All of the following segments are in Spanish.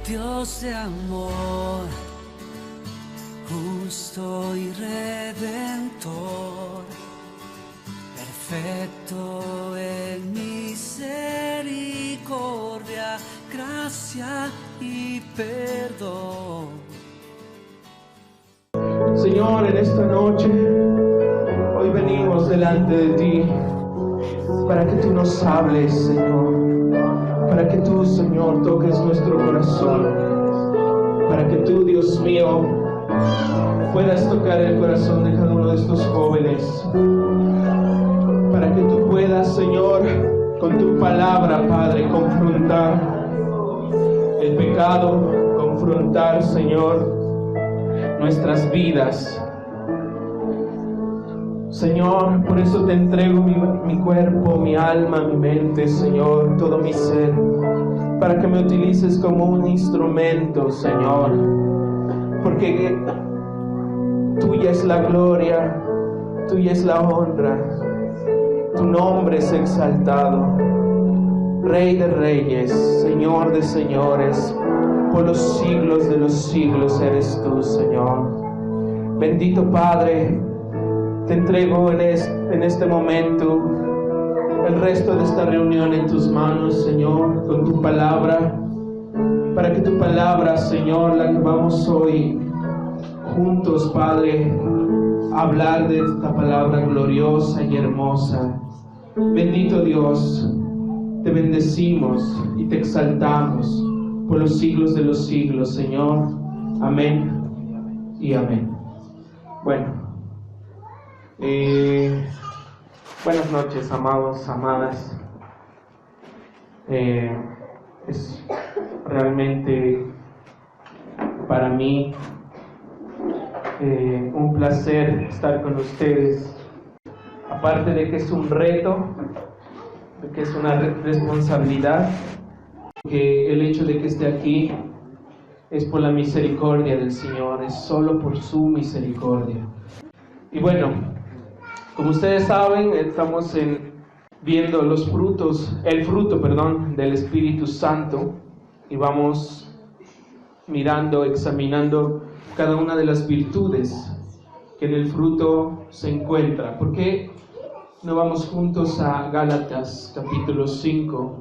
Dios de amor, justo y redentor, perfecto en misericordia, gracia y perdón. Señor, en esta noche, hoy venimos delante de ti para que tú nos hables, Señor, para que tú, Señor, toques nuestro corazón, para que tú, Dios mío, puedas tocar el corazón de cada uno de estos jóvenes, para que tú puedas, Señor, con tu palabra, Padre, confrontar el pecado, confrontar, Señor, nuestras vidas. Señor, por eso te entrego mi cuerpo, mi alma, mi mente, Señor, todo mi ser, para que me utilices como un instrumento, Señor, porque tuya es la gloria, tuya es la honra, tu nombre es exaltado, Rey de reyes, Señor de señores, por los siglos de los siglos eres tú, Señor. Bendito Padre, te entrego en este momento el resto de esta reunión en tus manos, Señor, con tu palabra, para que tu palabra, Señor, la que vamos hoy juntos, Padre, a hablar de esta palabra gloriosa y hermosa. Bendito Dios, te bendecimos y te exaltamos por los siglos de los siglos, Señor. Amén y amén. Bueno. Buenas noches, amados, amadas. Es realmente para mí un placer estar con ustedes. Aparte de que es un reto, de que es una responsabilidad, que el hecho de que esté aquí es por la misericordia del Señor, es solo por su misericordia. Y bueno, como ustedes saben, estamos viendo el fruto del Espíritu Santo, y vamos mirando, examinando cada una de las virtudes que en el fruto se encuentra. ¿Por qué no vamos juntos a Gálatas capítulo 5,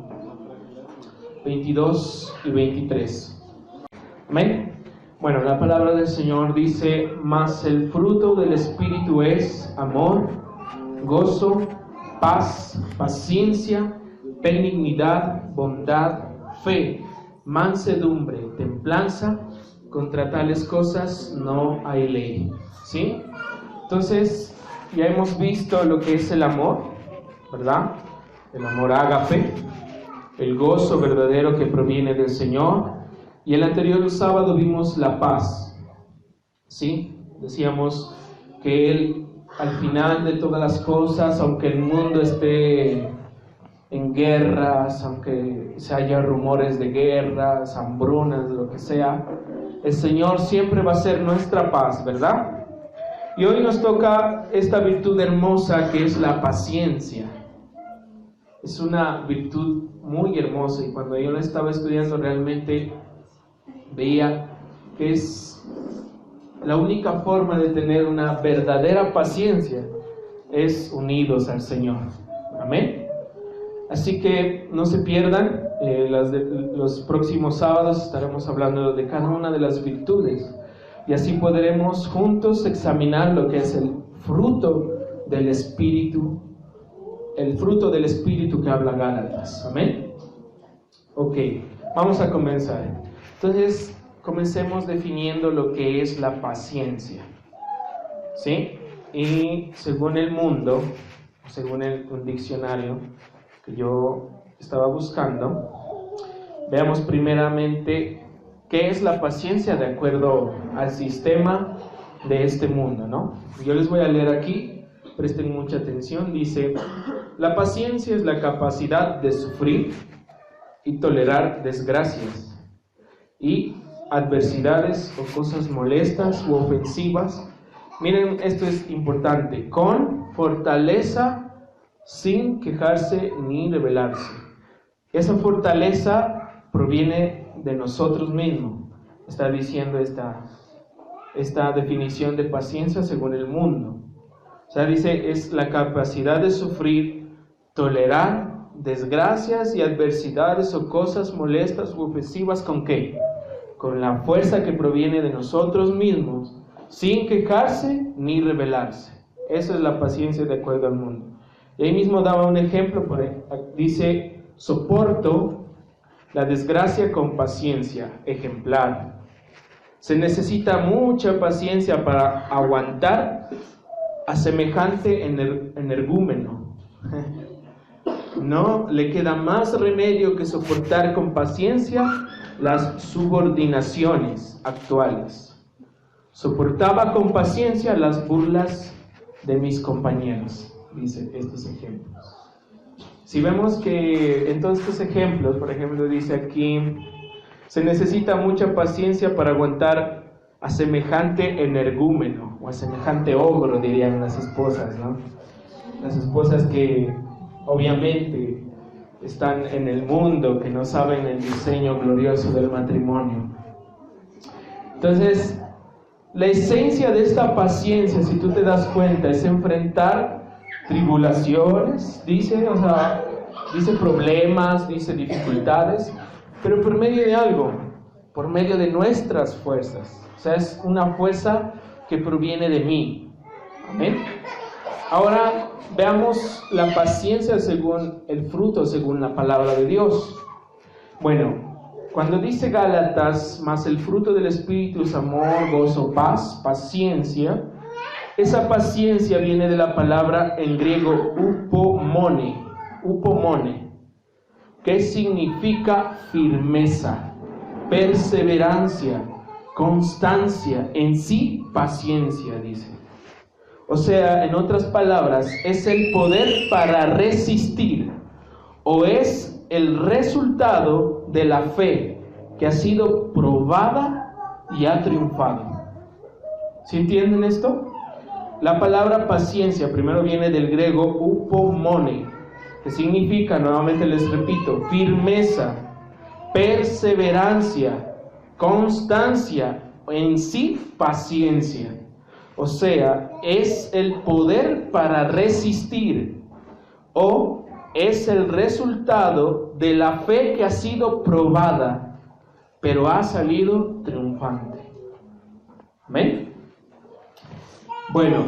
22 y 23? Amén. Bueno, la palabra del Señor dice: mas el fruto del Espíritu es amor, gozo, paz, paciencia, benignidad, bondad, fe, mansedumbre, templanza. Contra tales cosas no hay ley. ¿Sí? Entonces, ya hemos visto lo que es el amor, ¿verdad? El amor ágape, el gozo verdadero que proviene del Señor. Y el anterior sábado vimos la paz. ¿Sí? Decíamos que Él, al final de todas las cosas, aunque el mundo esté en guerras, aunque se haya rumores de guerras, hambrunas, lo que sea, el Señor siempre va a ser nuestra paz, ¿verdad? Y hoy nos toca esta virtud hermosa que es la paciencia. Es una virtud muy hermosa, y cuando yo la estaba estudiando realmente veía que es la única forma de tener una verdadera paciencia es unidos al Señor. Amén. Así que no se pierdan, los próximos sábados estaremos hablando de cada una de las virtudes, y así podremos juntos examinar lo que es el fruto del Espíritu, que habla Gálatas. Amén. Ok, vamos a comenzar. Entonces, comencemos definiendo lo que es la paciencia. ¿Sí? Y según el mundo, según un diccionario que yo estaba buscando, veamos primeramente qué es la paciencia de acuerdo al sistema de este mundo, ¿no? Yo les voy a leer aquí, presten mucha atención. Dice: la paciencia es la capacidad de sufrir y tolerar desgracias y adversidades o cosas molestas u ofensivas. Miren, esto es importante: con fortaleza, sin quejarse ni rebelarse. Esa fortaleza proviene de nosotros mismos, está diciendo esta definición de paciencia según el mundo. O sea, dice, es la capacidad de sufrir, tolerar desgracias y adversidades o cosas molestas u ofensivas, ¿con qué? Con la fuerza que proviene de nosotros mismos, sin quejarse ni rebelarse. Eso es la paciencia de acuerdo al mundo. Y ahí mismo daba un ejemplo, dice, soporto la desgracia con paciencia ejemplar. Se necesita mucha paciencia para aguantar a semejante energúmeno. No le queda más remedio que soportar con paciencia las subordinaciones actuales. Soportaba con paciencia las burlas de mis compañeros, dice estos ejemplos. Si vemos que en todos estos ejemplos, por ejemplo, dice aquí, se necesita mucha paciencia para aguantar a semejante energúmeno, o a semejante ogro, dirían las esposas, ¿no? Las esposas que obviamente están en el mundo, que no saben el diseño glorioso del matrimonio. Entonces, la esencia de esta paciencia, si tú te das cuenta, es enfrentar tribulaciones, dice problemas, dice dificultades, pero por medio de algo, por medio de nuestras fuerzas. O sea, es una fuerza que proviene de mí. Amén. Ahora veamos la paciencia según el fruto, según la palabra de Dios. Bueno, cuando dice Gálatas, más el fruto del Espíritu es amor, gozo, paz, paciencia, esa paciencia viene de la palabra en griego upomone, que significa firmeza, perseverancia, constancia, en sí paciencia, dice. O sea, en otras palabras, es el poder para resistir, o es el resultado de la fe que ha sido probada y ha triunfado. ¿Sí entienden esto? La palabra paciencia primero viene del griego upomone, que significa, nuevamente les repito, firmeza, perseverancia, constancia, en sí paciencia. O sea, es el poder para resistir, o es el resultado de la fe que ha sido probada, pero ha salido triunfante. ¿Amén? Bueno,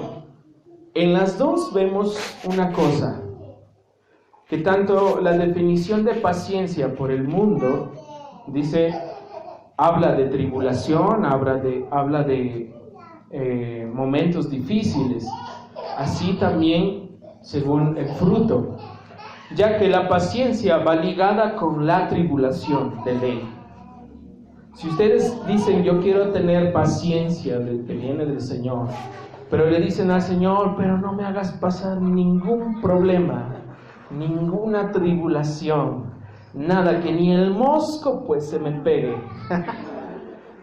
en las dos vemos una cosa, que tanto la definición de paciencia por el mundo, dice, habla de tribulación, habla de momentos difíciles, así también según el fruto, ya que la paciencia va ligada con la tribulación de ley. Si ustedes dicen, yo quiero tener paciencia del que viene del Señor, pero le dicen al Señor, pero no me hagas pasar ningún problema, ninguna tribulación, nada, que ni el mosco pues se me pegue,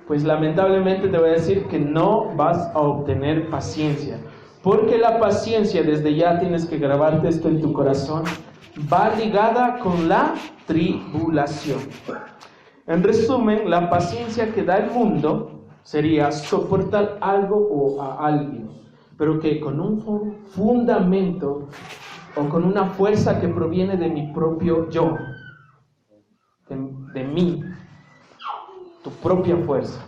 pues lamentablemente te voy a decir que no vas a obtener paciencia, porque la paciencia, desde ya tienes que grabarte esto en tu corazón, va ligada con la tribulación. En resumen, la paciencia que da el mundo sería soportar algo o a alguien, pero que con un fundamento o con una fuerza que proviene de mi propio yo, de mí, tu propia fuerza.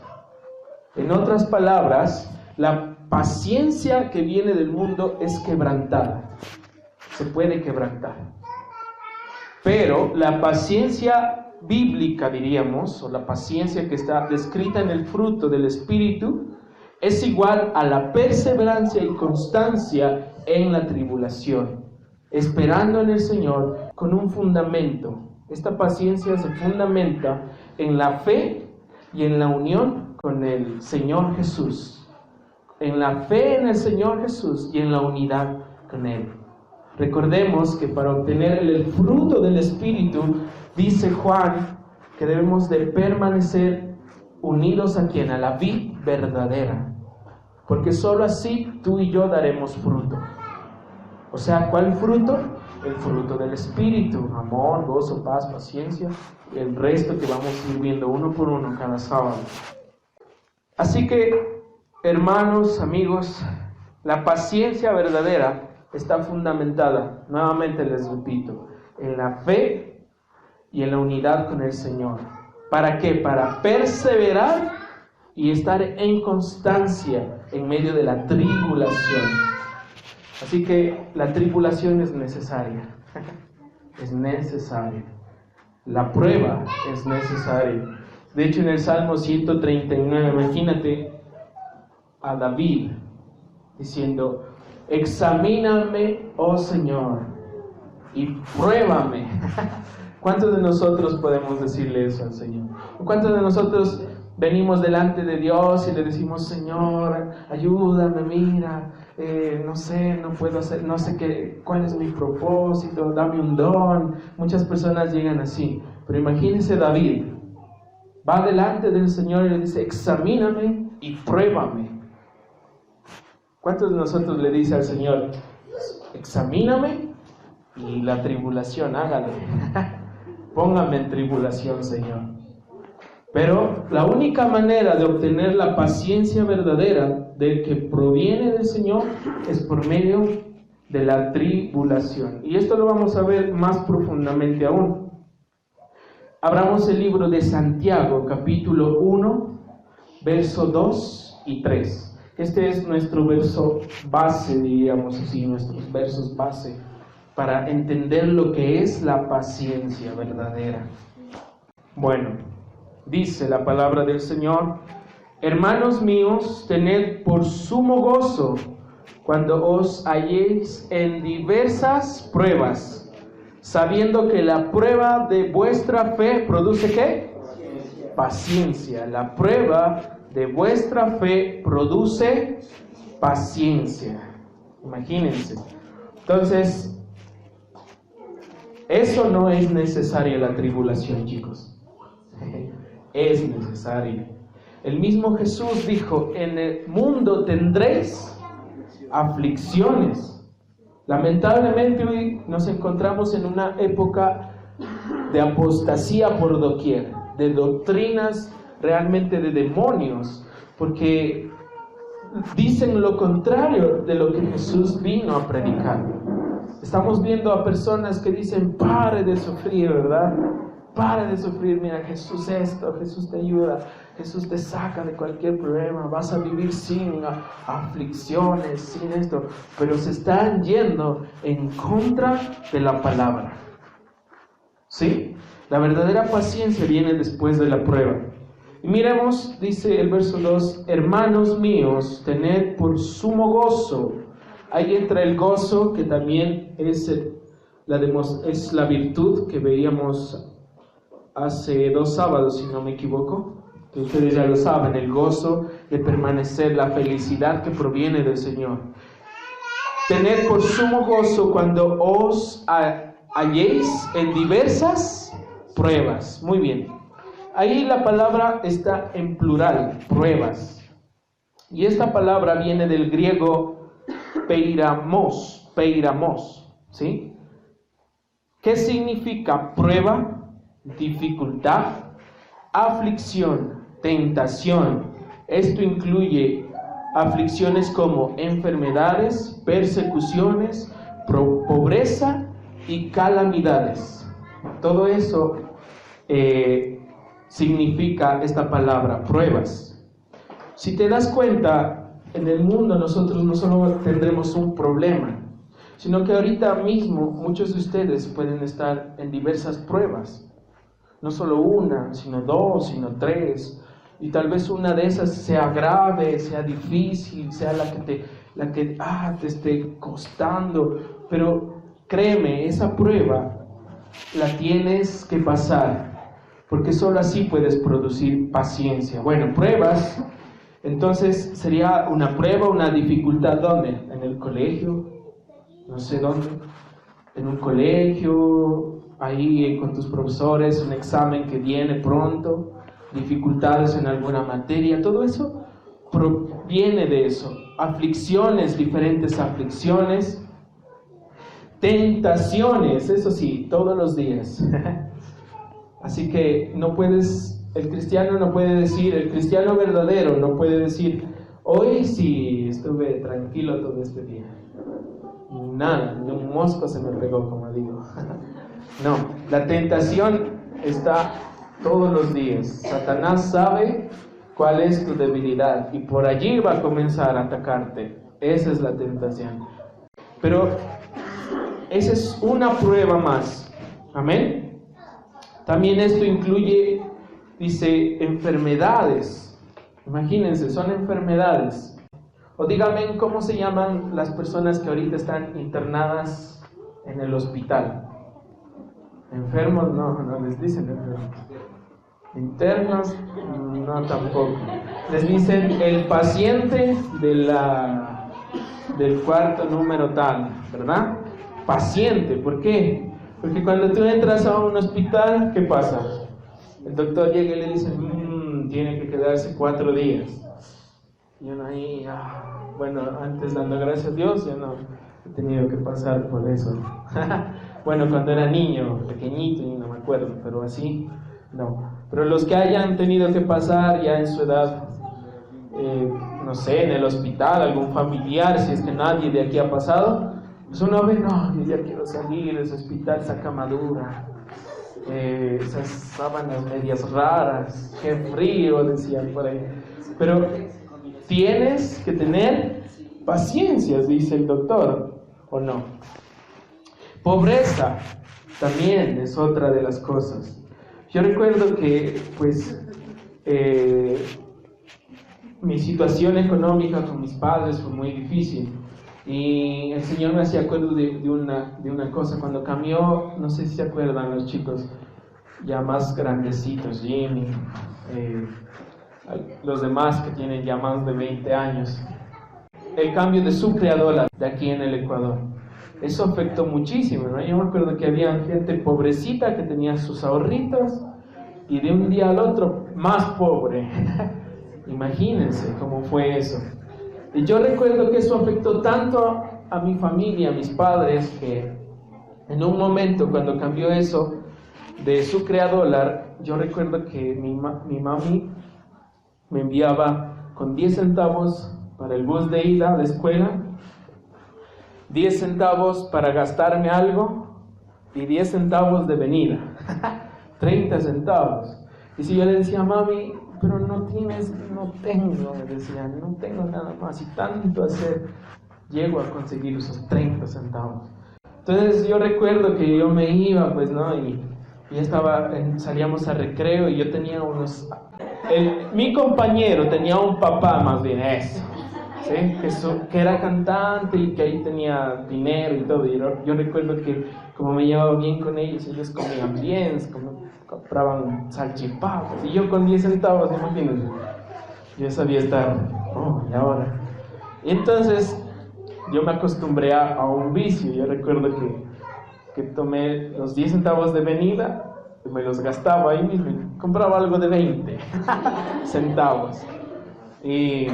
En otras palabras, la paciencia que viene del mundo es quebrantada, se puede quebrantar. Pero la paciencia bíblica, diríamos, o la paciencia que está descrita en el fruto del Espíritu, es igual a la perseverancia y constancia en la tribulación, esperando en el Señor con un fundamento. Esta paciencia se fundamenta en la fe y en la unión con el Señor Jesús, en la fe en el Señor Jesús y en la unidad con Él. Recordemos que para obtener el fruto del Espíritu, dice Juan, que debemos de permanecer unidos a quien, a la vid verdadera, porque solo así tú y yo daremos fruto. O sea, ¿cuál fruto? el fruto del Espíritu: amor, gozo, paz, paciencia, y el resto que vamos a ir viendo uno por uno cada sábado. Así que, hermanos, amigos, la paciencia verdadera está fundamentada, nuevamente les repito, en la fe y en la unidad con el Señor. ¿Para qué? Para perseverar y estar en constancia en medio de la tribulación. Así que la tribulación es necesaria. Es necesaria. La prueba es necesaria. De hecho, en el Salmo 139, imagínate a David diciendo: examíname, oh Señor, y pruébame. ¿Cuántos de nosotros podemos decirle eso al Señor? ¿Cuántos de nosotros venimos delante de Dios y le decimos: Señor, ayúdame, mira, no sé, no puedo hacer, no sé qué, cuál es mi propósito, dame un don? Muchas personas llegan así, pero imagínense David, va delante del Señor y le dice: examíname y pruébame. ¿Cuántos de nosotros le dice al Señor: examíname y la tribulación, hágale? Póngame en tribulación, Señor. Pero la única manera de obtener la paciencia verdadera del que proviene del Señor es por medio de la tribulación. Y esto lo vamos a ver más profundamente aún. Abramos el libro de Santiago, capítulo 1, verso 2 y 3. Este es nuestro verso base, diríamos así, nuestros versos base, para entender lo que es la paciencia verdadera. Bueno, dice la palabra del Señor: hermanos míos, tened por sumo gozo cuando os halléis en diversas pruebas, sabiendo que la prueba de vuestra fe produce ¿qué? Paciencia. La prueba de vuestra fe produce paciencia. Imagínense. Entonces, eso no es necesaria la tribulación, chicos. Es necesaria. El mismo Jesús dijo: en el mundo tendréis aflicciones. Lamentablemente hoy nos encontramos en una época de apostasía por doquier, de doctrinas realmente de demonios, porque dicen lo contrario de lo que Jesús vino a predicar. Estamos viendo a personas que dicen: pare de sufrir, ¿verdad? Pare de sufrir, mira, Jesús esto, Jesús te ayuda, Jesús te saca de cualquier problema, vas a vivir sin aflicciones, sin esto. Pero se están yendo en contra de la palabra. ¿Sí? La verdadera paciencia viene después de la prueba. Y miremos, dice el verso 2: hermanos míos, tened por sumo gozo. Ahí entra el gozo, que también es la virtud que veíamos hace 2 sábados, si no me equivoco, que ustedes ya lo saben, el gozo de permanecer, la felicidad que proviene del Señor. Tened por sumo gozo cuando os halléis en diversas pruebas. Muy bien. Ahí la palabra está en plural, pruebas. Y esta palabra viene del griego peiramos, ¿sí? ¿Qué significa prueba? Dificultad, aflicción, tentación. Esto incluye aflicciones como enfermedades, persecuciones, pobreza y calamidades. Todo eso significa esta palabra, pruebas. Si te das cuenta, en el mundo nosotros no solo tendremos un problema, sino que ahorita mismo muchos de ustedes pueden estar en diversas pruebas. No solo una, sino 2, sino 3. Y tal vez una de esas sea grave, sea difícil, sea la que te esté costando. Pero créeme, esa prueba la tienes que pasar, porque solo así puedes producir paciencia. Bueno, pruebas, entonces sería una prueba, una dificultad. ¿Dónde? En el colegio, no sé dónde, en un colegio, ahí con tus profesores, un examen que viene pronto, dificultades en alguna materia, todo eso proviene de eso. Aflicciones, diferentes aflicciones, tentaciones, eso sí, todos los días. Así que el cristiano no puede decir, el cristiano verdadero no puede decir, hoy sí estuve tranquilo todo este día. Nada, ni un mosco se me pegó, como digo. No, la tentación está todos los días. Satanás sabe cuál es tu debilidad y por allí va a comenzar a atacarte. Esa es la tentación. Pero esa es una prueba más. Amén. También esto incluye, dice, enfermedades. Imagínense, son enfermedades. O díganme cómo se llaman las personas que ahorita están internadas en el hospital. Enfermos, no les dicen enfermos. Internos, no tampoco. Les dicen el paciente del cuarto número tal, ¿verdad? Paciente, ¿por qué? Porque cuando tú entras a un hospital, ¿qué pasa? El doctor llega y le dice, tiene que quedarse 4 días. Y uno ahí, bueno, antes dando gracias a Dios, yo no he tenido que pasar por eso. Bueno, cuando era niño, pequeñito, y no me acuerdo, pero así, no. Pero los que hayan tenido que pasar ya en su edad, no sé, en el hospital, algún familiar, si es que nadie de aquí ha pasado, pues uno ve, no, yo ya quiero salir de ese hospital, esa cama dura, esas sábanas medias raras, qué frío, decían por ahí. Pero tienes que tener paciencia, dice el doctor, ¿o no? Pobreza también es otra de las cosas. Yo recuerdo que, mi situación económica con mis padres fue muy difícil. Y el Señor me hacía acuerdo de una cosa. Cuando cambió, no sé si se acuerdan los chicos ya más grandecitos, Jimmy, los demás que tienen ya más de 20 años, el cambio de Sucre a dólar de aquí en el Ecuador, eso afectó muchísimo, ¿no? Yo me acuerdo que había gente pobrecita que tenía sus ahorritos y de un día al otro más pobre. Imagínense cómo fue eso. Y yo recuerdo que eso afectó tanto a mi familia, a mis padres, que en un momento cuando cambió eso de Sucre a dólar, yo recuerdo que mi mami me enviaba con 10 centavos para el bus de ida a la escuela, 10 centavos para gastarme algo y 10 centavos de venida. 30 centavos. Y si yo le decía, mami, pero no tengo, me decía, no tengo nada más, y tanto hacer, llego a conseguir esos 30 centavos. Entonces yo recuerdo que yo me iba, pues, ¿no? Y salíamos a recreo y yo tenía mi compañero tenía un papá, más bien eso, ¿sí? Que era cantante y que ahí tenía dinero y todo. Y yo recuerdo que como me llevaba bien con ellos comían bien, compraban salchipapas, y yo con 10 centavos, imagínense, yo sabía estar, y ahora. Y entonces yo me acostumbré a un vicio. Yo recuerdo que tomé los 10 centavos de venida, me los gastaba ahí mismo y compraba algo de 20 centavos. Y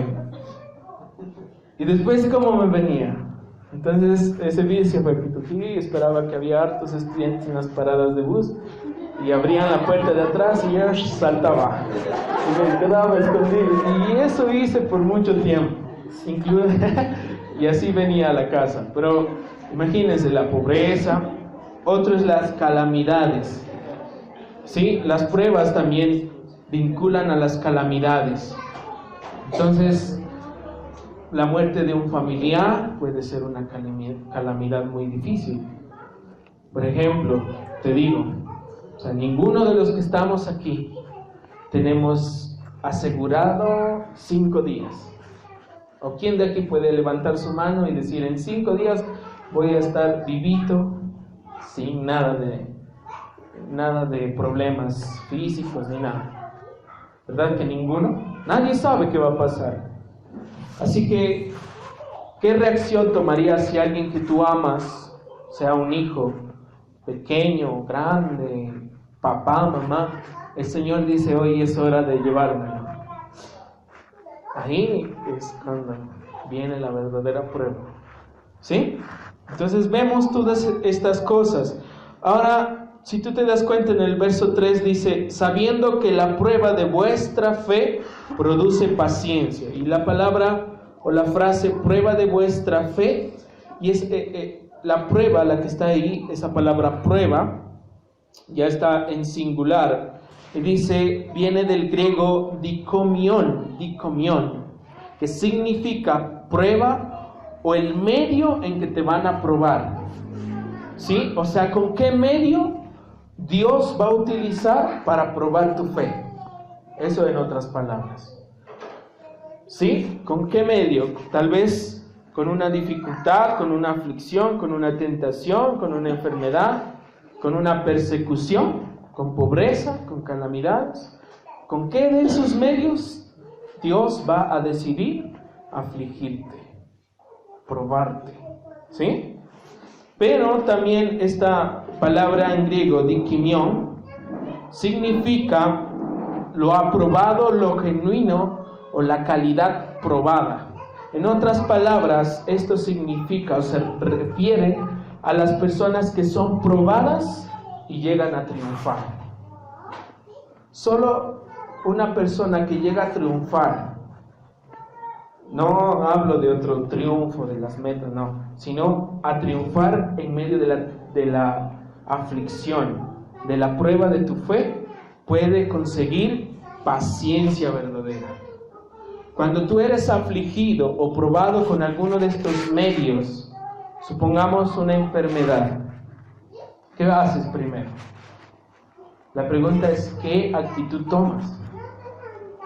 después, ¿cómo me venía? Entonces, ese vicio fue que esperaba que había hartos estudiantes en las paradas de bus y abrían la puerta de atrás y yo saltaba y me quedaba escondido. Y eso hice por mucho tiempo. Y así venía a la casa. Pero imagínense la pobreza. Otro es las calamidades. ¿Sí? Las pruebas también vinculan a las calamidades. Entonces, la muerte de un familiar puede ser una calamidad muy difícil. Por ejemplo, te digo, ninguno de los que estamos aquí tenemos asegurado 5 días. ¿O quién de aquí puede levantar su mano y decir, en 5 días voy a estar vivito, sin nada de problemas físicos ni nada? ¿Verdad que ninguno? Nadie sabe qué va a pasar. Así que, ¿qué reacción tomarías si alguien que tú amas, sea un hijo pequeño, grande, papá, mamá, el Señor dice, hoy es hora de llevármelo? Ahí es cuando viene la verdadera prueba. ¿Sí? Entonces vemos todas estas cosas. Ahora, si tú te das cuenta, en el verso 3 dice, sabiendo que la prueba de vuestra fe produce paciencia. Y la palabra o la frase prueba de vuestra fe, y es la prueba, la que está ahí, esa palabra prueba, ya está en singular. Y dice, viene del griego dikomion, que significa prueba o el medio en que te van a probar. ¿Sí? O sea, ¿con qué medio Dios va a utilizar para probar tu fe? Eso en otras palabras. ¿Sí? ¿Con qué medio? Tal vez con una dificultad, con una aflicción, con una tentación, con una enfermedad, con una persecución, con pobreza, con calamidades. ¿Con qué de esos medios Dios va a decidir afligirte, probarte? ¿Sí? Pero también esta palabra en griego, dikimion, significa lo aprobado, lo genuino o la calidad probada. En otras palabras, esto significa o se refiere a las personas que son probadas y llegan a triunfar. Solo una persona que llega a triunfar, no hablo de otro triunfo, de las metas, no, sino a triunfar en medio de la aflicción, de la prueba de tu fe, puede conseguir paciencia verdadera. Cuando tú eres afligido o probado con alguno de estos medios, supongamos una enfermedad, ¿qué haces primero? La pregunta es, ¿qué actitud tomas?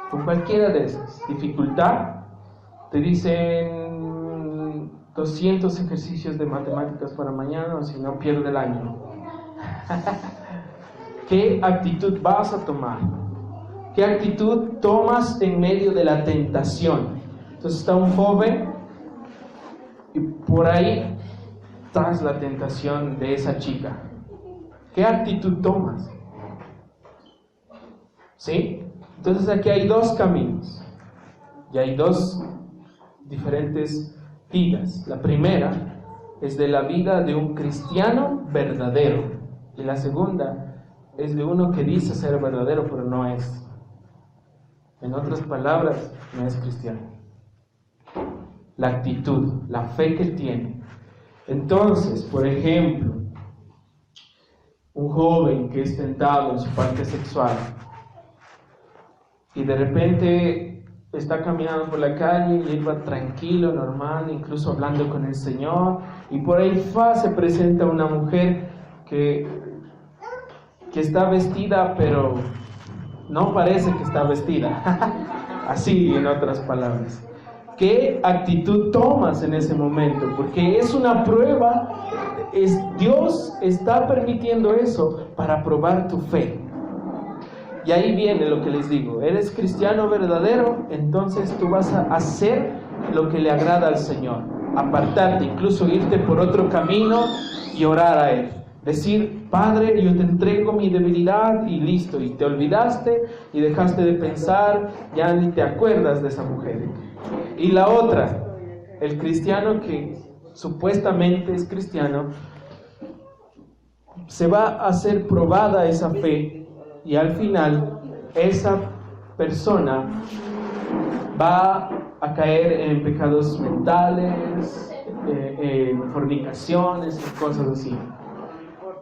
Con cualquiera de esas, dificultad, te dicen 200 ejercicios de matemáticas para mañana, o si no, pierde el año. ¿Qué actitud vas a tomar? ¿Qué actitud tomas en medio de la tentación? Entonces está un joven y por ahí tras la tentación de esa chica. ¿Qué actitud tomas? ¿Sí? Entonces aquí hay dos caminos y hay dos diferentes vidas. La primera es de la vida de un cristiano verdadero y la segunda es de uno que dice ser verdadero pero no es. En otras palabras, no es cristiano. La actitud, la fe que tiene. Entonces, por ejemplo, un joven que es tentado en su parte sexual y de repente está caminando por la calle y él va tranquilo, normal, incluso hablando con el Señor, y por ahí se presenta una mujer que está vestida, pero no parece que está vestida. Así, en otras palabras. ¿Qué actitud tomas en ese momento? Porque es una prueba, Dios está permitiendo eso para probar tu fe. Y ahí viene lo que les digo, eres cristiano verdadero, entonces tú vas a hacer lo que le agrada al Señor, apartarte, incluso irte por otro camino y orar a Él. Decir, Padre, yo te entrego mi debilidad y listo, y te olvidaste y dejaste de pensar, ya ni te acuerdas de esa mujer. Y la otra, el cristiano que supuestamente es cristiano, se va a hacer probada esa fe y al final esa persona va a caer en pecados mentales, en fornicaciones y cosas así.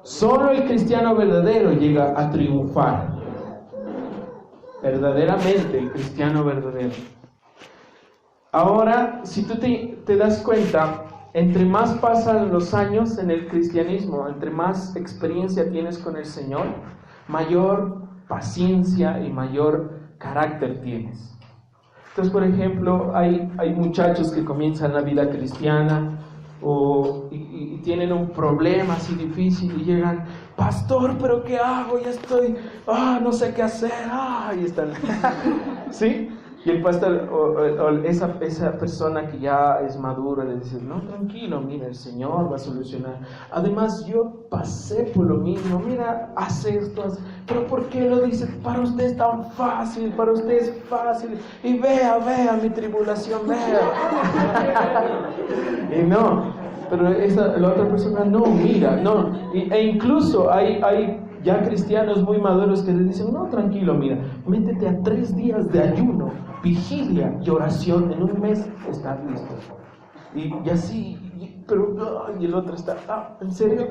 Solo el cristiano verdadero llega a triunfar. Verdaderamente el cristiano verdadero. Ahora, si tú te das cuenta, entre más pasan los años en el cristianismo, entre más experiencia tienes con el Señor, mayor paciencia y mayor carácter tienes. Entonces, por ejemplo, hay muchachos que comienzan la vida cristiana y tienen un problema así difícil y llegan, pastor, pero ¿qué hago? Ya estoy, no sé qué hacer, y están, ¿sí? Y el pastor o esa persona que ya es madura le dice, no, tranquilo, mira, el Señor va a solucionar. Además, yo pasé por lo mismo, mira, hace esto, pero ¿por qué lo dice? Para usted es tan fácil, para usted es fácil. Y vea mi tribulación, vea. Y no, pero la otra persona no, mira, no. E incluso hay ya cristianos muy maduros que les dicen, no, tranquilo, mira, métete a 3 días de ayuno, vigilia y oración, en un mes estás listo. Y así, pero, y el otro está, ¿en serio?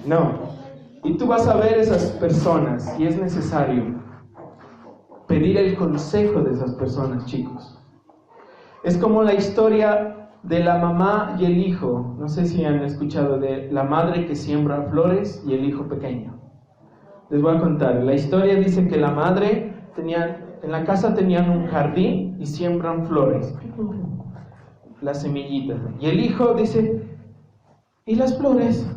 No. Y tú vas a ver esas personas, y es necesario pedir el consejo de esas personas, chicos. Es como la historia de la mamá y el hijo. No sé si han escuchado de la madre que siembra flores y el hijo pequeño. Les voy a contar. La historia dice que la madre en la casa tenían un jardín y siembran flores, las semillitas. Y el hijo dice, ¿y las flores?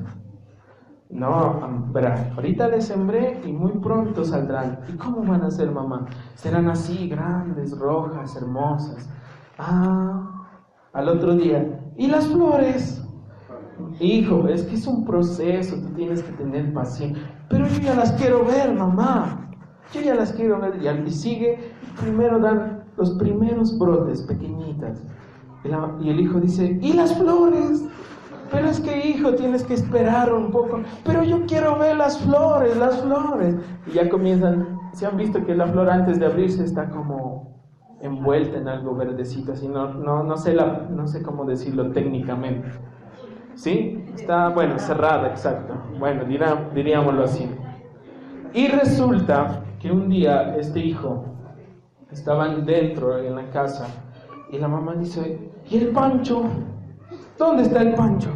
No, verá, ahorita les sembré y muy pronto saldrán. ¿Y cómo van a ser, mamá? Serán así, grandes, rojas, hermosas. Al otro día, ¿y las flores? Hijo, es que es un proceso, tú tienes que tener paciencia. Pero yo ya las quiero ver, mamá. Yo ya las quiero ver. Y sigue, primero dan los primeros brotes, pequeñitas. Y el hijo dice, ¿y las flores? Pero es que, hijo, tienes que esperar un poco. Pero yo quiero ver las flores, las flores. Y ya comienzan, ¿se han visto que la flor antes de abrirse está como envuelta en algo verdecito? Así, no sé cómo decirlo técnicamente. ¿Sí? Está, bueno, cerrada, exacto. Bueno, diríamoslo así. Y resulta que un día este hijo estaban dentro en la casa y la mamá dice, ¿y el Pancho? ¿Dónde está el Pancho?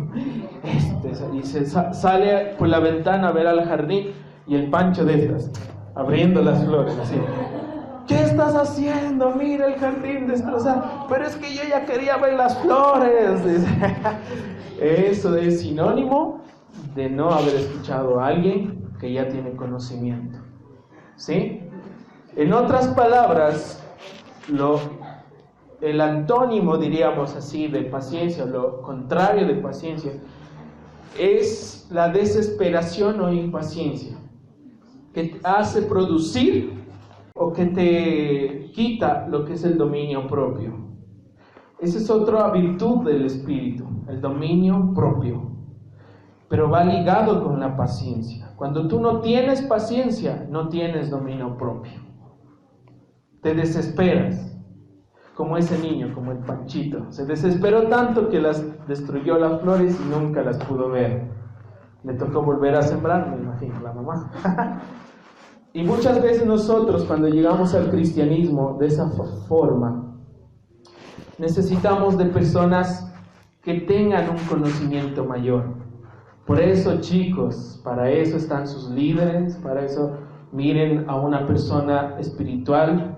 Y se sale por la ventana a ver al jardín y el Pancho de estas, abriendo las flores, así. ¿Qué estás haciendo? Mira el jardín destrozado. Pero es que yo ya quería ver las flores. Eso es sinónimo de no haber escuchado a alguien que ya tiene conocimiento. ¿Sí? En otras palabras, el antónimo, diríamos así, de paciencia, lo contrario de paciencia, es la desesperación o impaciencia, que te hace producir o que te quita lo que es el dominio propio. Esa es otra virtud del espíritu, el dominio propio, pero va ligado con la paciencia. Cuando tú no tienes paciencia, no tienes dominio propio. Te desesperas, como ese niño, como el Panchito. Se desesperó tanto que destruyó las flores y nunca las pudo ver. Le tocó volver a sembrar, me imagino, la mamá. Y muchas veces nosotros, cuando llegamos al cristianismo de esa forma, necesitamos de personas que tengan un conocimiento mayor. Por eso, chicos, para eso están sus líderes, para eso miren a una persona espiritual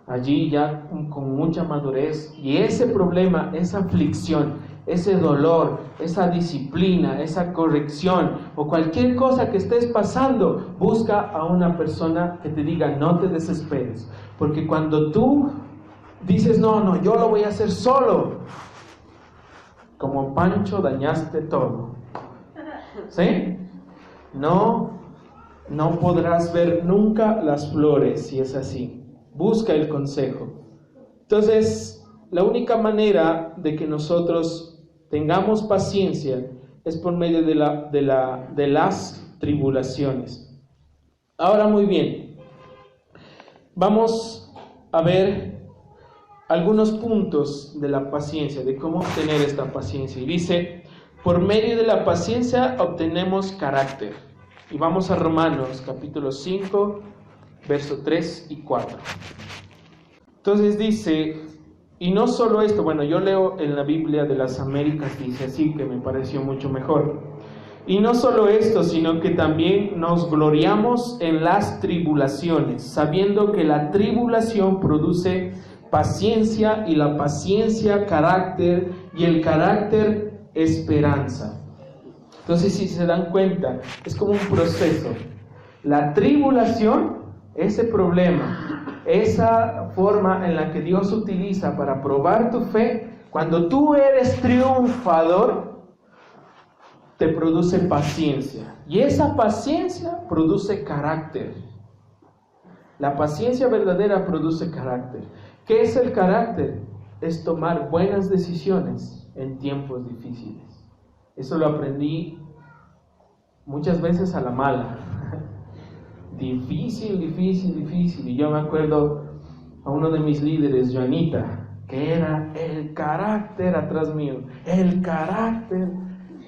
allí ya con mucha madurez, y ese problema, esa aflicción, ese dolor, esa disciplina, esa corrección o cualquier cosa que estés pasando, busca a una persona que te diga, no te desesperes, porque cuando tú dices, no, yo lo voy a hacer solo, como Pancho dañaste todo, ¿sí? No podrás ver nunca las flores si es así. Busca el consejo. Entonces, la única manera de que nosotros tengamos paciencia es por medio de las tribulaciones. Ahora, muy bien, vamos a ver algunos puntos de la paciencia, de cómo obtener esta paciencia. Y dice, por medio de la paciencia obtenemos carácter. Y vamos a Romanos capítulo 5, verso 3 y 4. Entonces dice, y no solo esto, bueno, yo leo en la Biblia de las Américas, dice así, que me pareció mucho mejor. Y no solo esto, sino que también nos gloriamos en las tribulaciones, sabiendo que la tribulación produce paciencia, y la paciencia carácter, y el carácter esperanza. Entonces, si se dan cuenta, es como un proceso. La tribulación, ese problema, esa forma en la que Dios utiliza para probar tu fe, cuando tú eres triunfador, te produce paciencia. Y esa paciencia produce carácter. La paciencia verdadera produce carácter. ¿Qué es el carácter? Es tomar buenas decisiones en tiempos difíciles. Eso lo aprendí muchas veces a la mala. Difícil. Y yo me acuerdo a uno de mis líderes, Joanita, que era el carácter atrás mío. El carácter.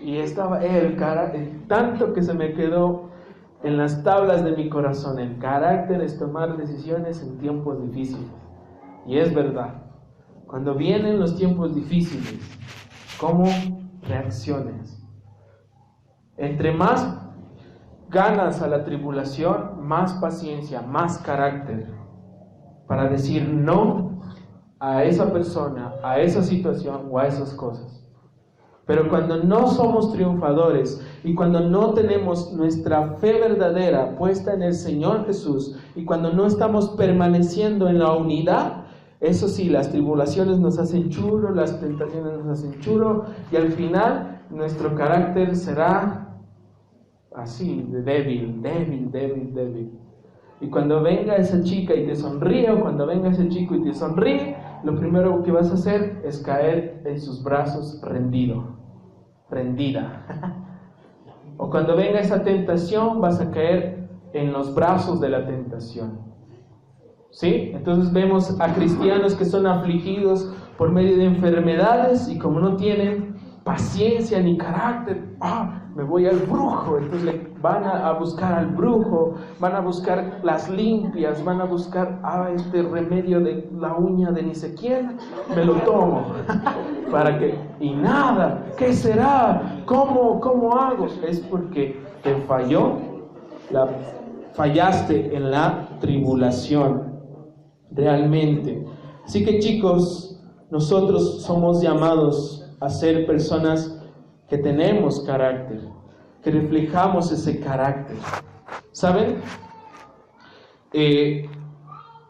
Y estaba el carácter. Tanto que se me quedó en las tablas de mi corazón. El carácter es tomar decisiones en tiempos difíciles. Y es verdad. Cuando vienen los tiempos difíciles, ¿cómo reacciones? Entre más ganas a la tribulación, más paciencia, más carácter para decir no a esa persona, a esa situación o a esas cosas. Pero cuando no somos triunfadores y cuando no tenemos nuestra fe verdadera puesta en el Señor Jesús y cuando no estamos permaneciendo en la unidad, eso sí, las tribulaciones nos hacen churro, las tentaciones nos hacen churro y al final nuestro carácter será así, de débil. Y cuando venga esa chica y te sonríe, o cuando venga ese chico y te sonríe, lo primero que vas a hacer es caer en sus brazos rendida. O cuando venga esa tentación, vas a caer en los brazos de la tentación. ¿Sí? Entonces vemos a cristianos que son afligidos por medio de enfermedades y como no tienen paciencia ni carácter, me voy al brujo, entonces van a buscar al brujo, van a buscar las limpias, van a buscar este remedio de la uña de ni sé quién, me lo tomo, para que, y nada, ¿qué será? ¿Cómo hago? Es porque te fallaste en la tribulación, realmente. Así que chicos, nosotros somos llamados a ser personas que tenemos carácter, que reflejamos ese carácter. ¿Saben?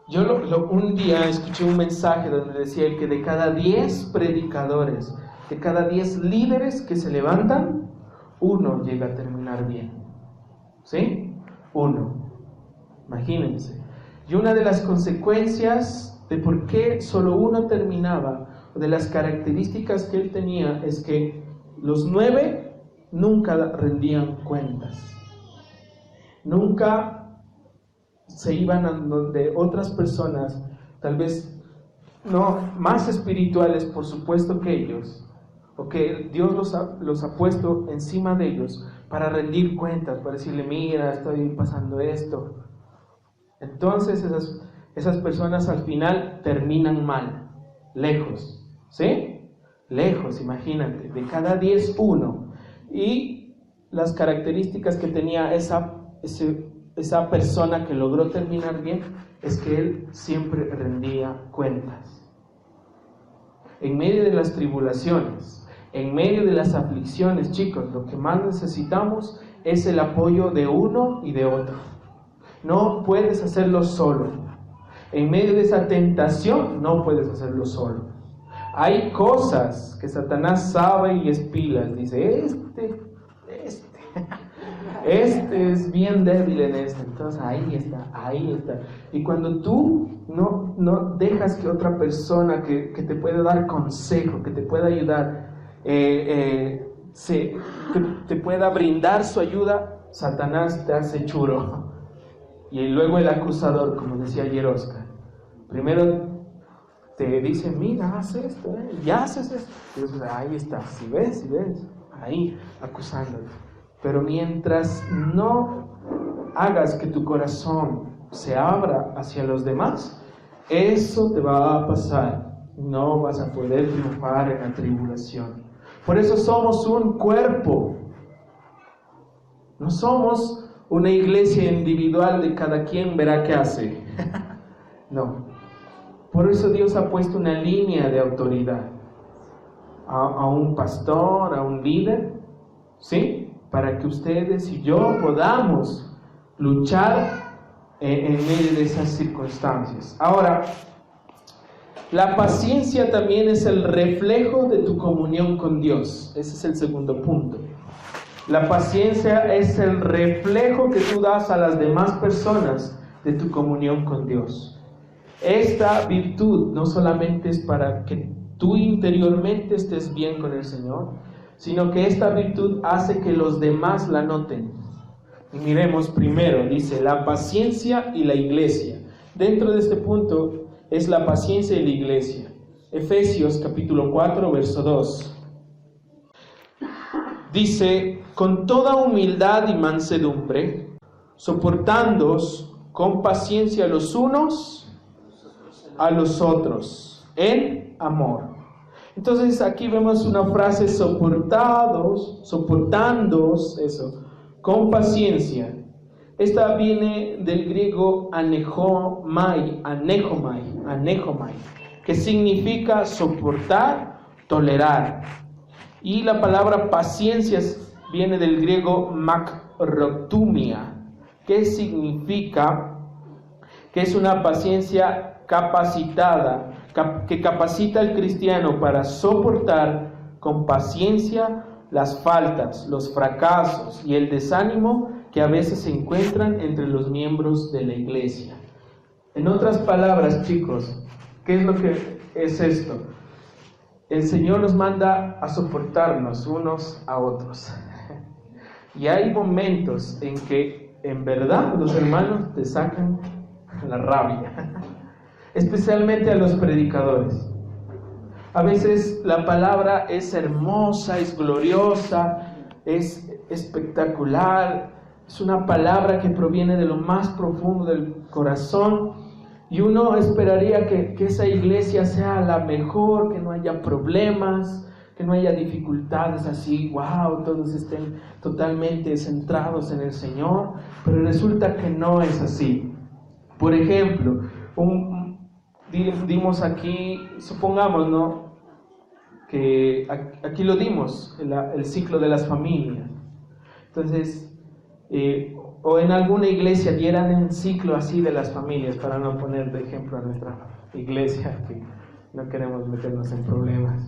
Yo un día escuché un mensaje donde decía que de cada 10 predicadores, de cada 10 líderes que se levantan, uno llega a terminar bien. ¿Sí? Uno. Imagínense. Y una de las consecuencias de por qué solo uno terminaba, de las características que él tenía, es que los 9 nunca rendían cuentas. Nunca se iban a donde otras personas, tal vez no más espirituales, por supuesto que ellos, o que Dios los ha puesto encima de ellos para rendir cuentas, para decirle, mira, estoy pasando esto. Entonces esas personas al final terminan mal, lejos. ¿Sí? Lejos, imagínate, de cada 10, uno. Y las características que tenía esa persona que logró terminar bien es que él siempre rendía cuentas. En medio de las tribulaciones, en medio de las aflicciones, chicos, lo que más necesitamos es el apoyo de uno y de otro. No puedes hacerlo solo. En medio de esa tentación, no puedes hacerlo solo. Hay cosas que Satanás sabe y es pilas. Dice, este es bien débil en esto. Entonces ahí está. Y cuando tú no dejas que otra persona que te pueda dar consejo, que te pueda ayudar, te pueda brindar su ayuda, Satanás te hace churo. Y luego el acusador, como decía ayer Oscar, primero te dice, mira, haz esto, y haces esto. Y después, ahí está, si ves, ahí, acusándote. Pero mientras no hagas que tu corazón se abra hacia los demás, eso te va a pasar. No vas a poder triunfar en la tribulación. Por eso somos un cuerpo. No somos una iglesia individual de cada quien verá qué hace. No. Por eso Dios ha puesto una línea de autoridad a un pastor, a un líder, ¿sí? Para que ustedes y yo podamos luchar en medio de esas circunstancias. Ahora, la paciencia también es el reflejo de tu comunión con Dios. Ese es el segundo punto. La paciencia es el reflejo que tú das a las demás personas de tu comunión con Dios. Esta virtud no solamente es para que tú interiormente estés bien con el Señor, sino que esta virtud hace que los demás la noten. Y miremos primero, dice, la paciencia y la iglesia. Dentro de este punto es la paciencia y la iglesia. Efesios capítulo 4, verso 2. Dice, con toda humildad y mansedumbre, soportándoos con paciencia los unos a los otros, en amor. Entonces aquí vemos una frase, soportándoos, eso, con paciencia. Esta viene del griego anejomai, que significa soportar, tolerar. Y la palabra paciencia viene del griego makrotumia, que significa que es una paciencia capacitada, que capacita al cristiano para soportar con paciencia las faltas, los fracasos y el desánimo que a veces se encuentran entre los miembros de la iglesia. En otras palabras, chicos, ¿qué es lo que es esto? El Señor nos manda a soportarnos unos a otros. Y hay momentos en que en verdad los hermanos te sacan la rabia, especialmente a los predicadores. A veces la palabra es hermosa, es gloriosa, es espectacular, es una palabra que proviene de lo más profundo del corazón. Y uno esperaría que esa iglesia sea la mejor, que no haya problemas, que no haya dificultades así, wow, todos estén totalmente centrados en el Señor, pero resulta que no es así. Por ejemplo, dimos aquí, supongamos, ¿no?, que aquí lo dimos, el ciclo de las familias. Entonces, o en alguna iglesia dieran un ciclo así de las familias, para no poner de ejemplo a nuestra iglesia, que no queremos meternos en problemas.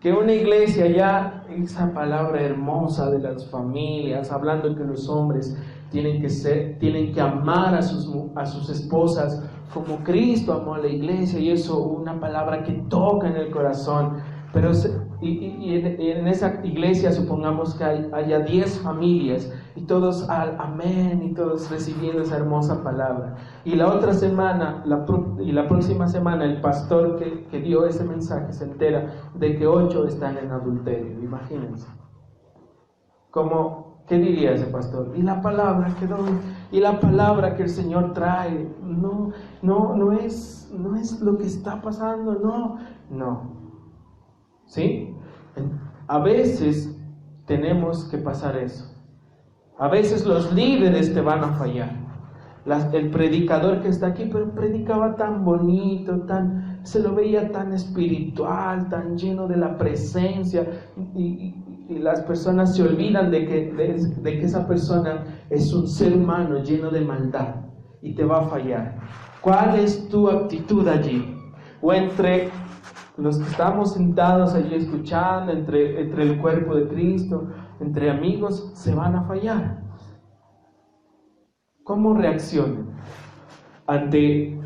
Que una iglesia ya, esa palabra hermosa de las familias, hablando que los hombres tienen que amar a sus esposas como Cristo amó a la iglesia, y eso, una palabra que toca en el corazón. Pero en esa iglesia supongamos que haya 10 familias y todos al amén y todos recibiendo esa hermosa palabra. Y la otra semana, la próxima semana, el pastor que dio ese mensaje se entera de que 8 están en adulterio. Imagínense. ¿Qué diría ese pastor? Y la palabra que doy, y la palabra que el Señor trae, no es lo que está pasando, no. ¿Sí? A veces tenemos que pasar eso. A veces los líderes te van a fallar. El predicador que está aquí, pero predicaba tan bonito, se lo veía tan espiritual, tan lleno de la presencia, y las personas se olvidan de que esa persona es un ser humano lleno de maldad y te va a fallar. ¿Cuál es tu actitud allí? O entre los que estamos sentados allí escuchando, entre el cuerpo de Cristo, entre amigos, se van a fallar. ¿Cómo reaccionan ante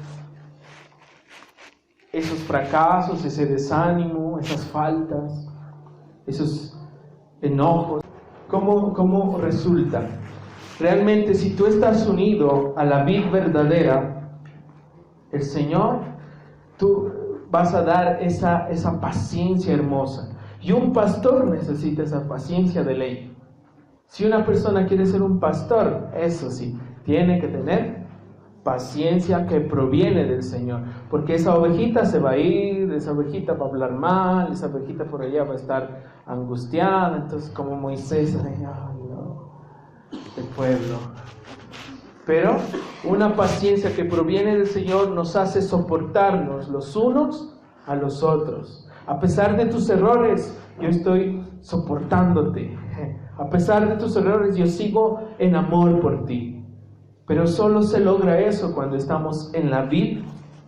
esos fracasos, ese desánimo, esas faltas, esos enojos? ¿Cómo resulta? Realmente, si tú estás unido a la vid verdadera, el Señor, tú vas a dar esa paciencia hermosa. Y un pastor necesita esa paciencia de ley. Si una persona quiere ser un pastor, eso sí, tiene que tener paciencia que proviene del Señor. Porque esa ovejita se va a ir, esa ovejita va a hablar mal, esa ovejita por allá va a estar angustiada. Entonces, como Moisés, ay no, el pueblo. Pero una paciencia que proviene del Señor nos hace soportarnos los unos a los otros. A pesar de tus errores, yo estoy soportándote. A pesar de tus errores, yo sigo en amor por ti. Pero solo se logra eso cuando estamos en la vid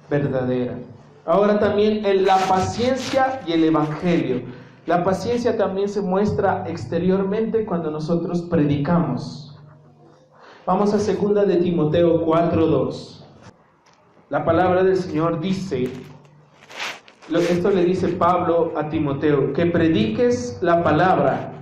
verdadera. Ahora también en la paciencia y el evangelio. La paciencia también se muestra exteriormente cuando nosotros predicamos. Vamos a 2 de Timoteo 4:2. La palabra del Señor dice: Esto le dice Pablo a Timoteo, que prediques la palabra,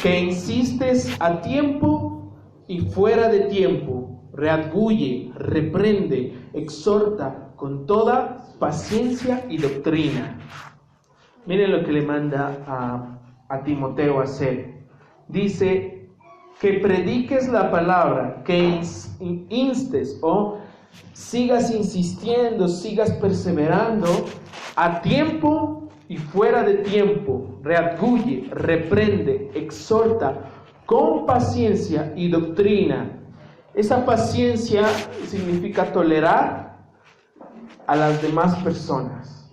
que insistes a tiempo y fuera de tiempo, redarguye, reprende, exhorta con toda paciencia y doctrina. Miren lo que le manda a Timoteo a hacer. Dice que prediques la palabra, que instes o sigas insistiendo, sigas perseverando a tiempo y fuera de tiempo, redarguye, reprende, exhorta con paciencia y doctrina. Esa paciencia significa tolerar a las demás personas,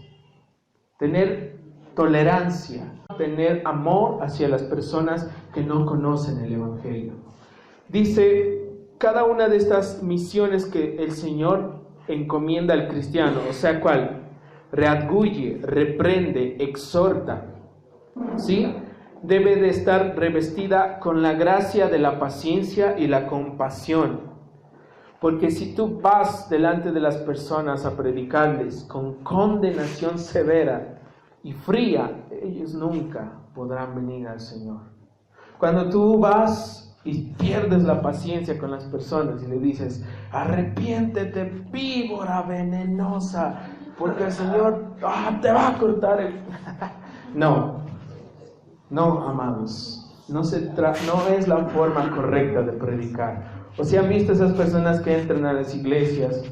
tener tolerancia, tener amor hacia las personas que no conocen el Evangelio. Dice, cada una de estas misiones que el Señor encomienda al cristiano, o sea, ¿cuál? Redarguye, reprende, exhorta, ¿sí? Debe de estar revestida con la gracia de la paciencia y la compasión. Porque si tú vas delante de las personas a predicarles con condenación severa y fría, ellos nunca podrán venir al Señor. Cuando tú vas y pierdes la paciencia con las personas y le dices, arrepiéntete, víbora venenosa, porque el Señor te va a cortar el... No, amados, no es la forma correcta de predicar. O si han visto esas personas que entran a las iglesias,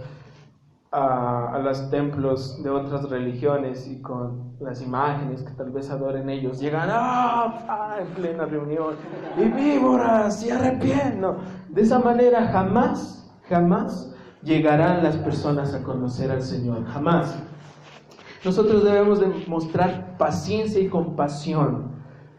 a los templos de otras religiones y con las imágenes que tal vez adoren ellos, llegan en plena reunión y víboras y arrepienten. No, de esa manera jamás llegarán las personas a conocer al Señor, jamás. Nosotros debemos de mostrar paciencia y compasión.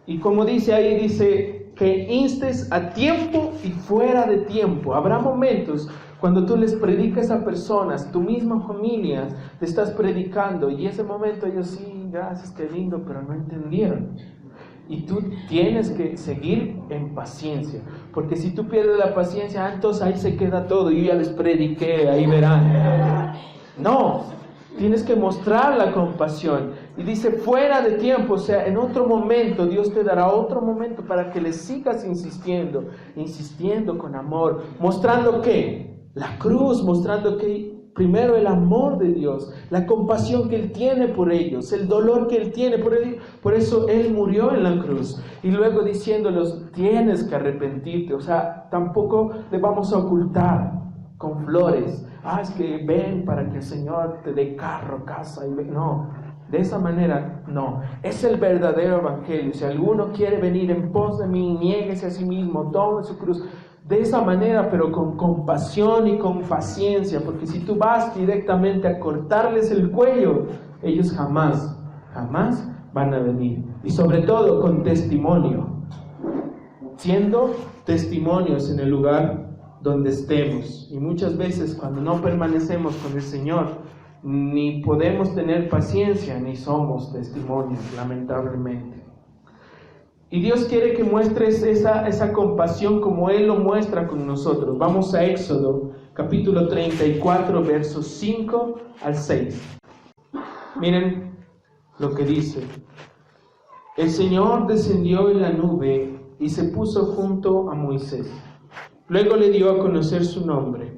Y como dice ahí, dice que instes a tiempo y fuera de tiempo. Habrá momentos cuando tú les predicas a personas, tu misma familia, te estás predicando y ese momento ellos sí, gracias, qué lindo, pero no entendieron. Y tú tienes que seguir en paciencia, porque si tú pierdes la paciencia, entonces ahí se queda todo, yo ya les prediqué, ahí verán. No, tienes que mostrar la compasión. Y dice fuera de tiempo, o sea, en otro momento, Dios te dará otro momento para que le sigas insistiendo con amor, mostrando ¿qué? La cruz, mostrando que primero el amor de Dios, la compasión que Él tiene por ellos, el dolor que Él tiene por ellos. Por eso Él murió en la cruz. Y luego diciéndolos, tienes que arrepentirte. O sea, tampoco le vamos a ocultar con flores. Es que ven para que el Señor te dé carro, casa. No, de esa manera no. Es el verdadero evangelio. Si alguno quiere venir en pos de mí, niéguese a sí mismo, tome su cruz. De esa manera, pero con compasión y con paciencia, porque si tú vas directamente a cortarles el cuello, ellos jamás van a venir. Y sobre todo con testimonio, siendo testimonios en el lugar donde estemos. Y muchas veces cuando no permanecemos con el Señor, ni podemos tener paciencia, ni somos testimonios, lamentablemente. Y Dios quiere que muestres esa compasión como Él lo muestra con nosotros. Vamos a Éxodo, capítulo 34, versos 5 al 6. Miren lo que dice. El Señor descendió en la nube y se puso junto a Moisés. Luego le dio a conocer su nombre.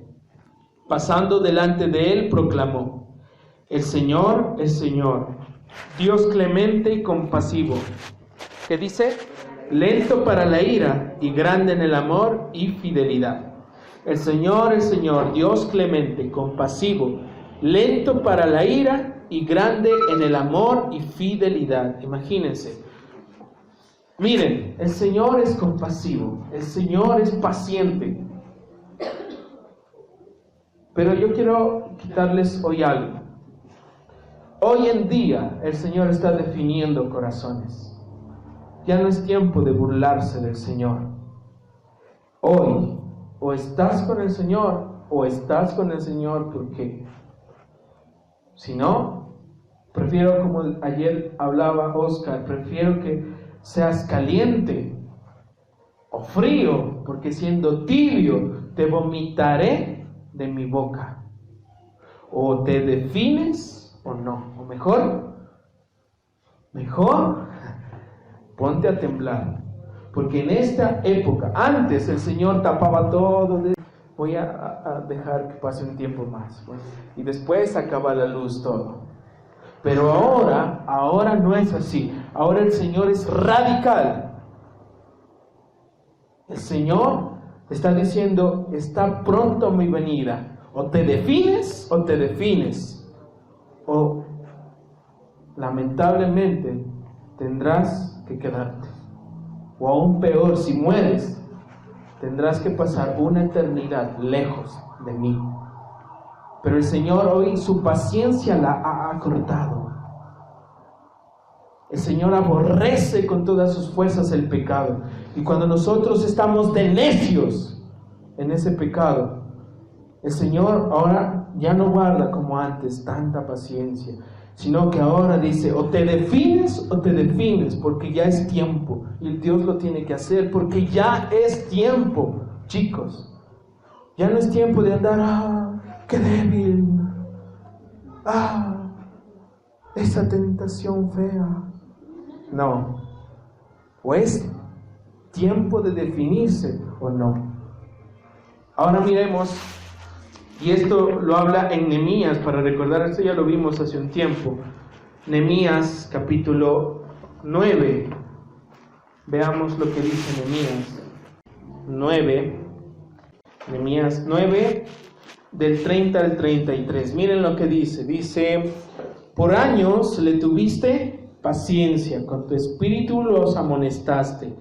Pasando delante de él, proclamó: El Señor, Dios clemente y compasivo. ¿Qué dice? Lento para la ira y grande en el amor y fidelidad. El Señor, Dios clemente, compasivo, lento para la ira y grande en el amor y fidelidad. Imagínense. Miren, el Señor es compasivo, el Señor es paciente. Pero yo quiero quitarles hoy algo. Hoy en día el Señor está definiendo corazones. Ya no es tiempo de burlarse del Señor. Hoy, o estás con el Señor, porque si no, prefiero, como ayer hablaba Oscar, prefiero que seas caliente o frío, porque siendo tibio te vomitaré de mi boca. O te defines o no, o mejor, mejor ponte a temblar. Porque en esta época, antes el Señor tapaba todo. Voy a dejar que pase un tiempo más. Y después acaba la luz todo. Pero ahora no es así. Ahora el Señor es radical. El Señor está diciendo, está pronto mi venida. O te defines o te defines. O lamentablemente tendrás que quedarte. O aún peor, si mueres, tendrás que pasar una eternidad lejos de mí. Pero el Señor hoy su paciencia la ha acortado. El Señor aborrece con todas sus fuerzas el pecado. Y cuando nosotros estamos de necios en ese pecado, el Señor ahora ya no guarda como antes tanta paciencia, sino que ahora dice, o te defines, porque ya es tiempo. Y Dios lo tiene que hacer, porque ya es tiempo, chicos. Ya no es tiempo de andar, qué débil, esa tentación fea. No, o es tiempo de definirse o no. Ahora miremos, y esto lo habla en Nehemías, para recordar, esto ya lo vimos hace un tiempo. Nehemías capítulo 9. Veamos lo que dice Nehemías 9. Nehemías 9, del 30 al 33. Miren lo que dice. Dice, por años le tuviste paciencia, con tu espíritu los amonestaste,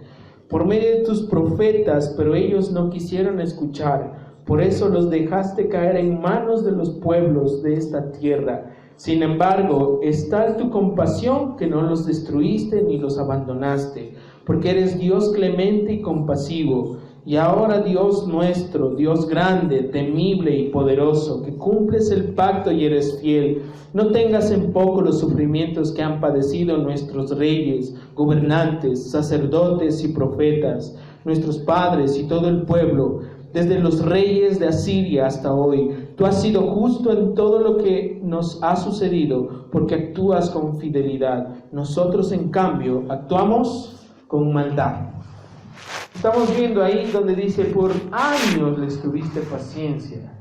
por medio de tus profetas, pero ellos no quisieron escuchar. Por eso los dejaste caer en manos de los pueblos de esta tierra. Sin embargo, es tal tu compasión que no los destruiste ni los abandonaste, porque eres Dios clemente y compasivo. Y ahora, Dios nuestro, Dios grande, temible y poderoso, que cumples el pacto y eres fiel, no tengas en poco los sufrimientos que han padecido nuestros reyes, gobernantes, sacerdotes y profetas, nuestros padres y todo el pueblo, desde los reyes de Asiria hasta hoy. Tú has sido justo en todo lo que nos ha sucedido, porque actúas con fidelidad. Nosotros, en cambio, actuamos con maldad. Estamos viendo ahí donde dice, por años les tuviste paciencia.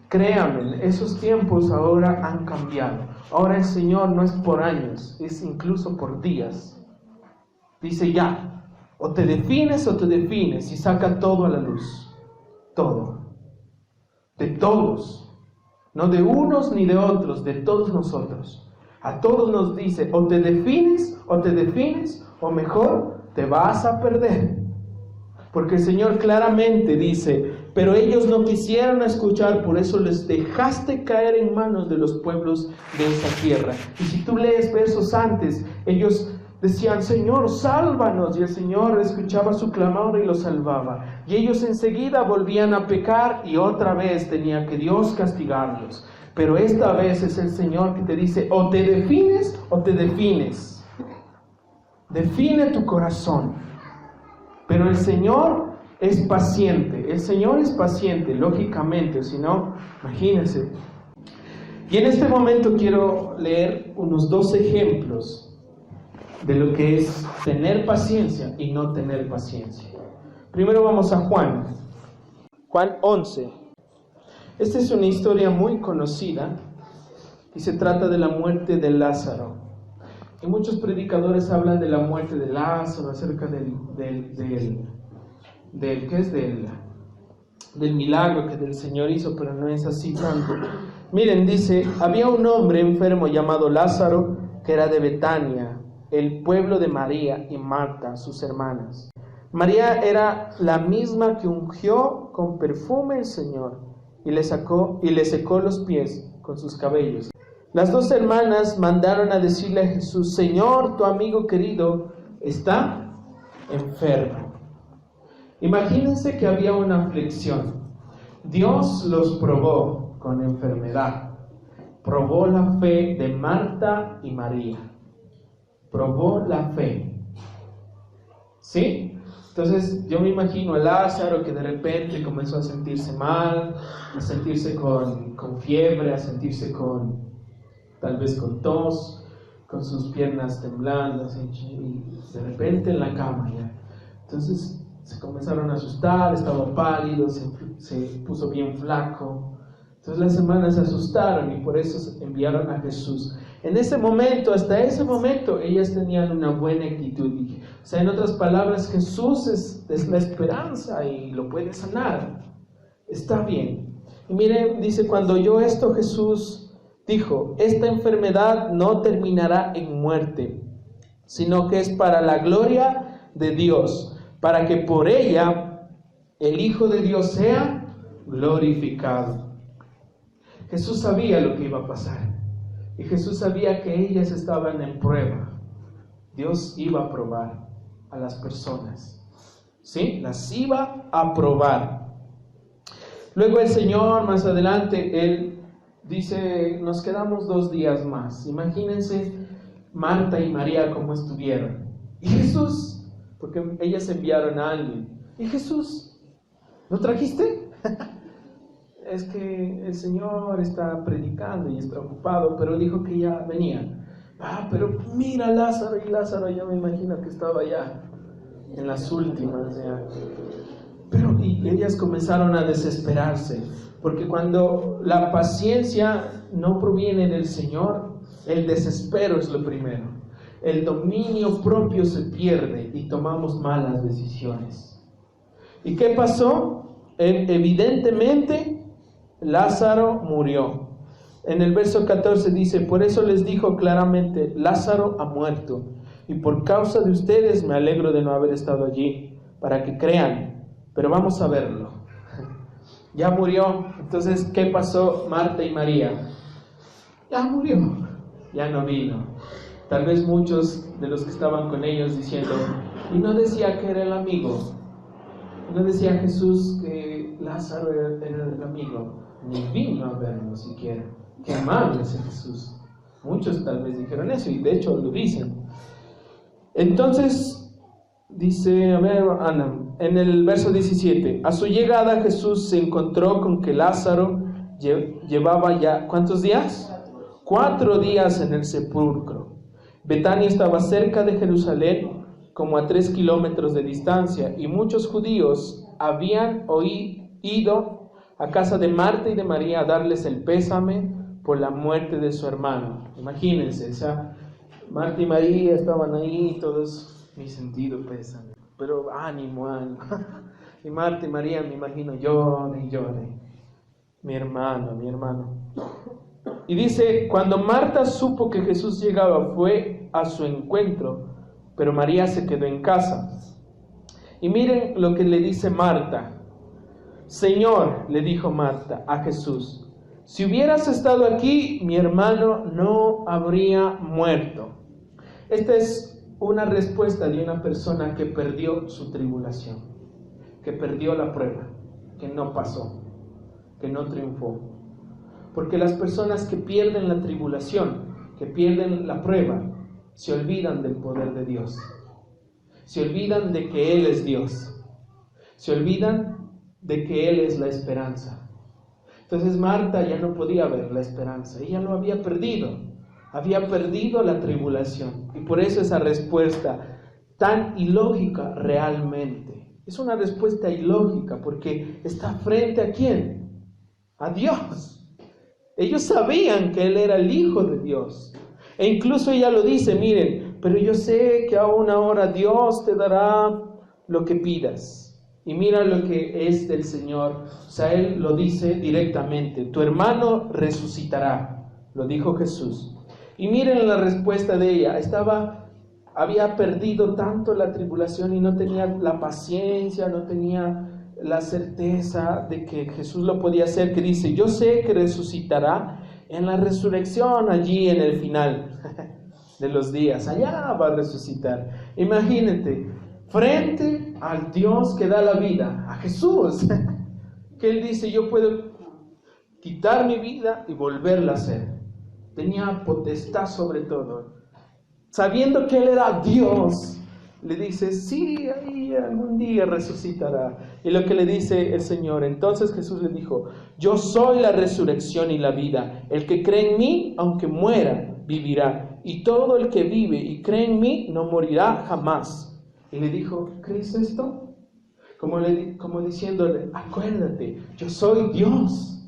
Créanme, esos tiempos ahora han cambiado. Ahora el Señor no es por años, es incluso por días. Dice ya, o te defines y saca todo a la luz. Todo. De todos. No de unos ni de otros, de todos nosotros. A todos nos dice, o te defines, o mejor te vas a perder. Porque el Señor claramente dice, pero ellos no quisieron escuchar, por eso les dejaste caer en manos de los pueblos de esa tierra. Y si tú lees versos antes, ellos decían, Señor, sálvanos, y el Señor escuchaba su clamor y los salvaba. Y ellos enseguida volvían a pecar y otra vez tenía que Dios castigarlos. Pero esta vez es el Señor que te dice, o te defines o te defines. Define tu corazón. Pero el Señor es paciente. El Señor es paciente, lógicamente, si no, imagínense. Y en este momento quiero leer unos 2 ejemplos de lo que es tener paciencia y no tener paciencia. Primero vamos a Juan 11. Esta es una historia muy conocida y se trata de la muerte de Lázaro. Y muchos predicadores hablan de la muerte de Lázaro, acerca del milagro que el Señor hizo, pero no es así tanto. Miren, dice, había un hombre enfermo llamado Lázaro, que era de Betania, el pueblo de María y Marta, sus hermanas. María era la misma que ungió con perfume el Señor y le secó los pies con sus cabellos. Las 2 hermanas mandaron a decirle a Jesús, Señor, tu amigo querido está enfermo. Imagínense que había una aflicción. Dios los probó con enfermedad. Probó la fe de Marta y María. Probó la fe. ¿Sí? Entonces yo me imagino a Lázaro que de repente comenzó a sentirse mal, a sentirse con fiebre, a sentirse tal vez con tos. con sus piernas temblando, así, y de repente en la cama ya. Entonces se comenzaron a asustar, estaba pálido, se puso bien flaco. Entonces las hermanas se asustaron y por eso enviaron a Jesús. En ese momento, hasta ese momento, ellas tenían una buena actitud. O sea, en otras palabras, Jesús es la esperanza y lo puede sanar. Está bien. Y miren, dice, cuando oyó esto Jesús dijo, esta enfermedad no terminará en muerte, sino que es para la gloria de Dios, para que por ella el Hijo de Dios sea glorificado. Jesús sabía lo que iba a pasar. Y Jesús sabía que ellas estaban en prueba. Dios iba a probar a las personas. ¿Sí? Las iba a probar. Luego el Señor, más adelante, Él dice, nos quedamos 2 días más. Imagínense Marta y María cómo estuvieron. Y Jesús, porque ellas enviaron a alguien. ¿Y Jesús? ¿Lo trajiste? Es que el Señor está predicando y está ocupado, pero dijo que ya venía. Pero mira Lázaro, y Lázaro yo me imagino que estaba ya en las últimas ya. Pero y ellas comenzaron a desesperarse, porque cuando la paciencia no proviene del Señor, el desespero es lo primero. El dominio propio se pierde y tomamos malas decisiones. ¿Y qué pasó? Evidentemente Lázaro murió. En el verso 14 dice, por eso les dijo claramente, Lázaro ha muerto, y por causa de ustedes me alegro de no haber estado allí, para que crean, pero vamos a verlo. Ya murió. Entonces, ¿qué pasó Marta y María? Ya murió, ya no vino. Tal vez muchos de los que estaban con ellos diciendo, y no decía que era el amigo, no decía Jesús que Lázaro era el amigo, ni vino a verlo siquiera. Qué amable es Jesús. Muchos tal vez dijeron eso y de hecho lo dicen. Entonces dice, a ver, Ana, en el verso 17, a su llegada Jesús se encontró con que Lázaro llevaba ya, ¿cuántos días? 4 días en el sepulcro. Betania estaba cerca de Jerusalén, como a 3 kilómetros de distancia, y muchos judíos habían ido a casa de Marta y de María a darles el pésame por la muerte de su hermano. Imagínense, o sea, Marta y María estaban ahí, todos, mi sentido pésame, pero ánimo. Y Marta y María, me imagino, llore, mi hermano. Y dice, cuando Marta supo que Jesús llegaba, fue a su encuentro, pero María se quedó en casa. Y miren lo que le dice Marta. Señor, le dijo Marta a Jesús, si hubieras estado aquí, mi hermano no habría muerto. Esta es una respuesta de una persona que perdió su tribulación, que perdió la prueba, que no pasó, que no triunfó. Porque las personas que pierden la tribulación, que pierden la prueba, se olvidan del poder de Dios. Se olvidan de que Él es Dios. Se olvidan de que Él es la esperanza. Entonces Marta ya no podía ver la esperanza. Ella lo había perdido. Había perdido la tribulación. Y por eso esa respuesta tan ilógica realmente. Es una respuesta ilógica porque está frente a ¿quién? A Dios. Ellos sabían que Él era el Hijo de Dios. E incluso ella lo dice, miren, pero yo sé que aún ahora Dios te dará lo que pidas. Y mira lo que es del Señor. O sea, Él lo dice directamente. Tu hermano resucitará. Lo dijo Jesús. Y miren la respuesta de ella. Había perdido tanto la tribulación y no tenía la paciencia, no tenía la certeza de que Jesús lo podía hacer, que dice, yo sé que resucitará en la resurrección allí en el final de los días. Allá va a resucitar. Imagínate, frente al Dios que da la vida, a Jesús, que Él dice, yo puedo quitar mi vida y volverla a hacer. Tenía potestad sobre todo. Sabiendo que Él era Dios, le dice, sí, ahí algún día resucitará. Y lo que le dice el Señor, entonces Jesús le dijo, yo soy la resurrección y la vida. El que cree en mí, aunque muera, vivirá. y todo el que vive y cree en mí no morirá jamás. Y le dijo, ¿crees esto? Como diciéndole, acuérdate, yo soy Dios.